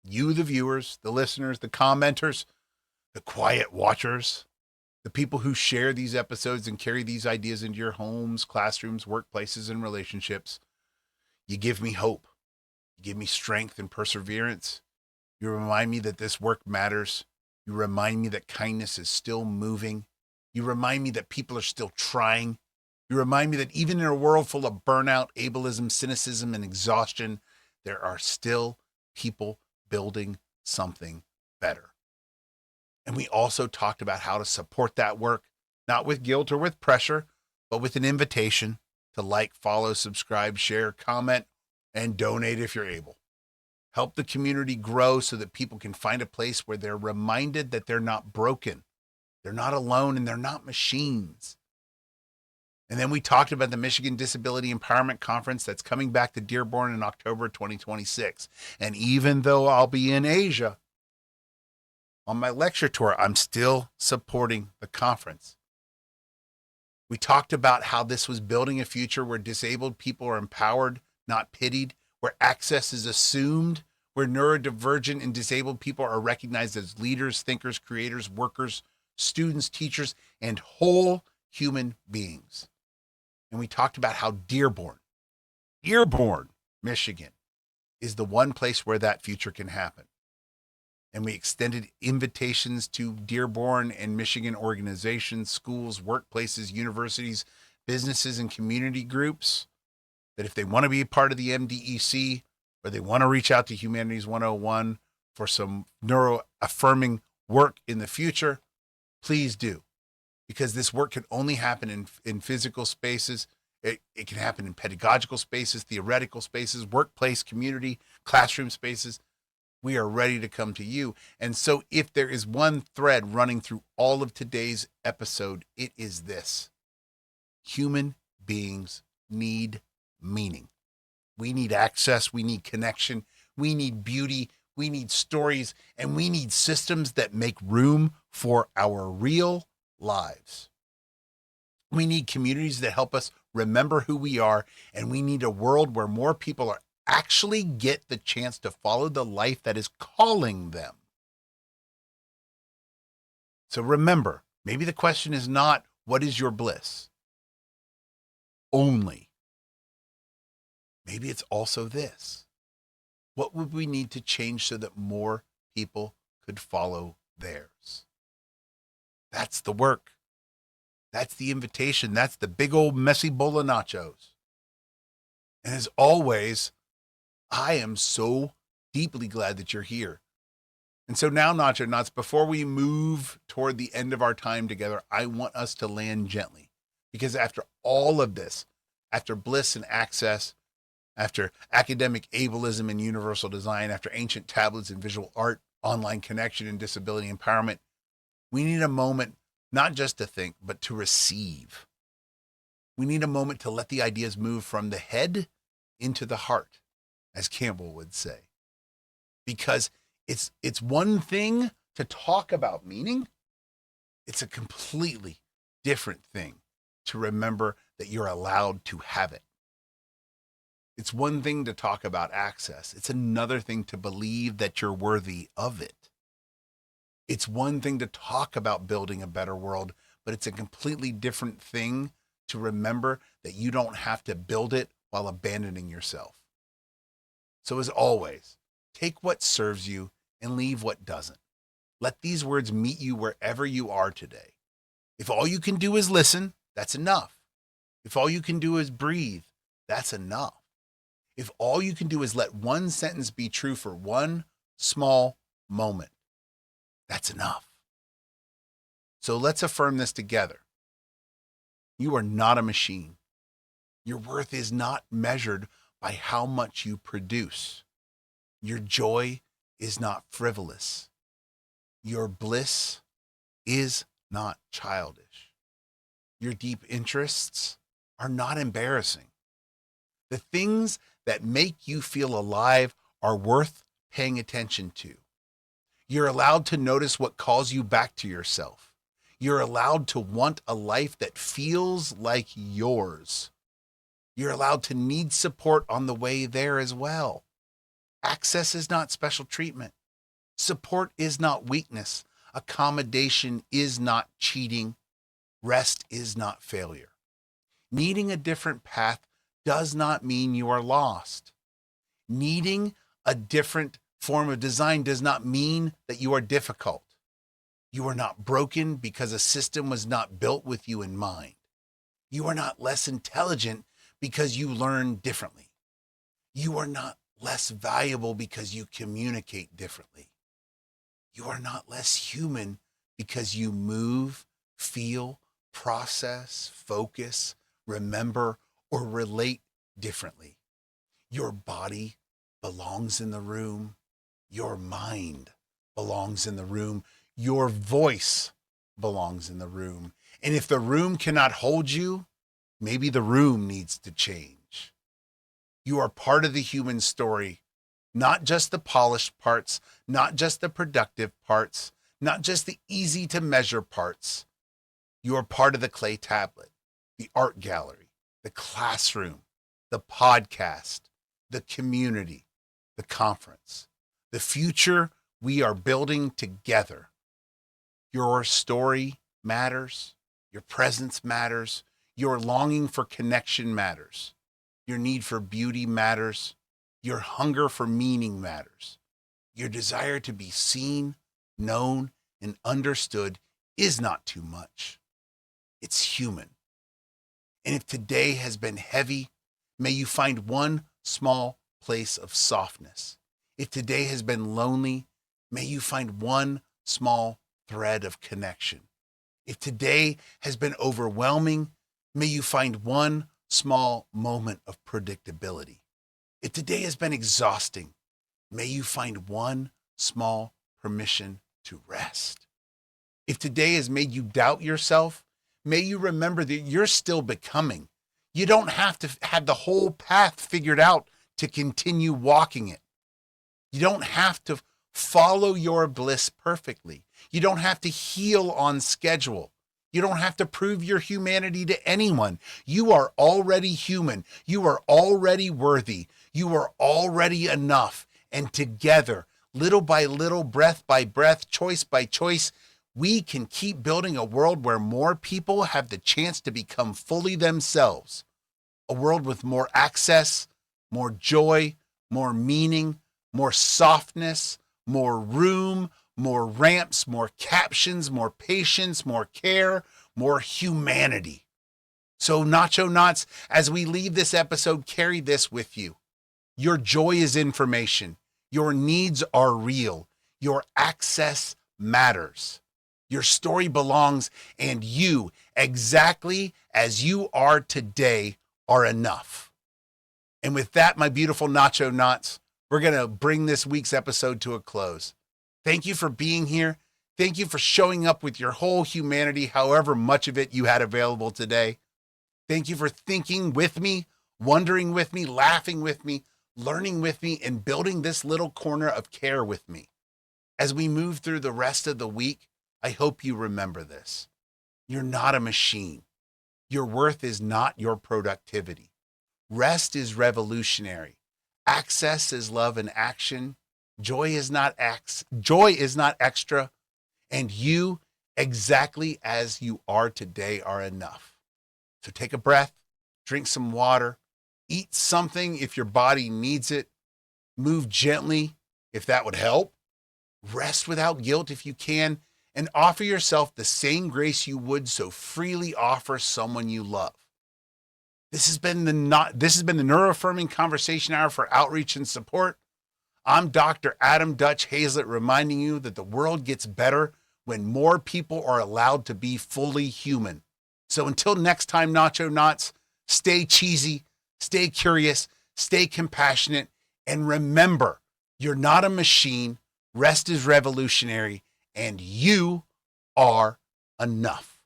[SPEAKER 2] You, the viewers, the listeners, the commenters, the quiet watchers, the people who share these episodes and carry these ideas into your homes, classrooms, workplaces, and relationships. You give me hope. You give me strength and perseverance. You remind me that this work matters. You remind me that kindness is still moving. You remind me that people are still trying. You remind me that even in a world full of burnout, ableism, cynicism, and exhaustion, there are still people building something better. And we also talked about how to support that work, not with guilt or with pressure, but with an invitation to like, follow, subscribe, share, comment, and donate if you're able. Help the community grow so that people can find a place where they're reminded that they're not broken, they're not alone, and they're not machines. And then we talked about the Michigan Disability Empowerment Conference that's coming back to Dearborn in October 2026. And even though I'll be in Asia on my lecture tour, I'm still supporting the conference We talked about how this was building a future where disabled people are empowered, not pitied, where access is assumed, where neurodivergent and disabled people are recognized as leaders, thinkers, creators, workers, students, teachers, and whole human beings. And we talked about how Dearborn, Michigan, is the one place where that future can happen. And we extended invitations to Dearborn and Michigan organizations, schools, workplaces, universities, businesses, and community groups that if they want to be a part of the MDEC or they want to reach out to Humanities 101 for some neuro-affirming work in the future, please do. Because this work can only happen in physical spaces. It can happen in pedagogical spaces, theoretical spaces, workplace, community, classroom spaces. We are ready to come to you. And so if there is one thread running through all of today's episode, it is this. Human beings need meaning. We need access. We need connection. We need beauty. We need stories. And we need systems that make room for our real lives. We need communities that help us remember who we are. And we need a world where more people are actually get the chance to follow the life that is calling them. So remember, maybe the question is not, what is your bliss? Only. Maybe it's also this. What would we need to change so that more people could follow theirs? That's the work. That's the invitation. That's the big old messy bowl of nachos. And as always, I am so deeply glad that you're here. And so now, Nacho Nuts, before we move toward the end of our time together, I want us to land gently. Because after all of this, after bliss and access, after academic ableism and universal design, after ancient tablets and visual art, online connection and disability empowerment, we need a moment not just to think, but to receive. We need a moment to let the ideas move from the head into the heart, as Campbell would say. Because it's one thing to talk about meaning. It's a completely different thing to remember that you're allowed to have it. It's one thing to talk about access. It's another thing to believe that you're worthy of it. It's one thing to talk about building a better world, but it's a completely different thing to remember that you don't have to build it while abandoning yourself. So as always, take what serves you and leave what doesn't. Let these words meet you wherever you are today. If all you can do is listen, that's enough. If all you can do is breathe, that's enough. If all you can do is let one sentence be true for one small moment, that's enough. So let's affirm this together. You are not a machine. Your worth is not measured by how much you produce. Your joy is not frivolous. Your bliss is not childish. Your deep interests are not embarrassing. The things that make you feel alive are worth paying attention to. You're allowed to notice what calls you back to yourself. You're allowed to want a life that feels like yours. You're allowed to need support on the way there as well. Access is not special treatment. Support is not weakness. Accommodation is not cheating. Rest is not failure. Needing a different path does not mean you are lost. Needing a different form of design does not mean that you are difficult. You are not broken because a system was not built with you in mind. You are not less intelligent because you learn differently. You are not less valuable because you communicate differently. You are not less human because you move, feel, process, focus, remember, or relate differently. Your body belongs in the room. Your mind belongs in the room. Your voice belongs in the room. And if the room cannot hold you, maybe the room needs to change. You are part of the human story, not just the polished parts, not just the productive parts, not just the easy to measure parts. You are part of the clay tablet. the art gallery, the classroom, the podcast, the community, the conference, the future we are building together. Your story matters. Your presence matters. Your longing for connection matters. Your need for beauty matters. Your hunger for meaning matters. Your desire to be seen, known, and understood is not too much. It's human. And if today has been heavy, may you find one small place of softness. If today has been lonely, may you find one small thread of connection. If today has been overwhelming, may you find one small moment of predictability. If today has been exhausting, may you find one small permission to rest. If today has made you doubt yourself, may you remember that you're still becoming. You don't have to have the whole path figured out to continue walking it. You don't have to follow your bliss perfectly. You don't have to heal on schedule. You don't have to prove your humanity to anyone. You are already human. You are already worthy. You are already enough. And together, little by little, breath by breath, choice by choice, we can keep building a world where more people have the chance to become fully themselves. A world with more access, more joy, more meaning, more softness, more room, more ramps, more captions, more patience, more care, more humanity. So Nacho Knots, as we leave this episode, carry this with you. Your joy is information. Your needs are real. Your access matters. Your story belongs, and you, exactly as you are today, are enough. And with that, my beautiful Nacho Knots, we're going to bring this week's episode to a close. Thank you for being here. Thank you for showing up with your whole humanity, however much of it you had available today. Thank you for thinking with me, wondering with me, laughing with me, learning with me, and building this little corner of care with me. As we move through the rest of the week, I hope you remember this. You're not a machine. Your worth is not your productivity. Rest is revolutionary. Access is love and action. Joy is not extra. And you, exactly as you are today, are enough. So take a breath, drink some water, eat something if your body needs it, move gently if that would help, rest without guilt if you can, and offer yourself the same grace you would so freely offer someone you love. This has been the Neuro-Affirming Conversation Hour for Outreach and Support. I'm Dr. Adam Dutch Hazlett, reminding you that the world gets better when more people are allowed to be fully human. So until next time, Nacho Knots, stay cheesy, stay curious, stay compassionate, and remember, you're not a machine. Rest is revolutionary, and you are enough.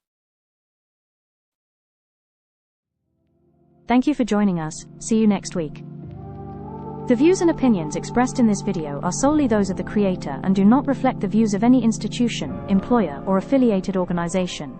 [SPEAKER 1] Thank you for joining us. See you next week. The views and opinions expressed in this video are solely those of the creator and do not reflect the views of any institution, employer, or affiliated organization.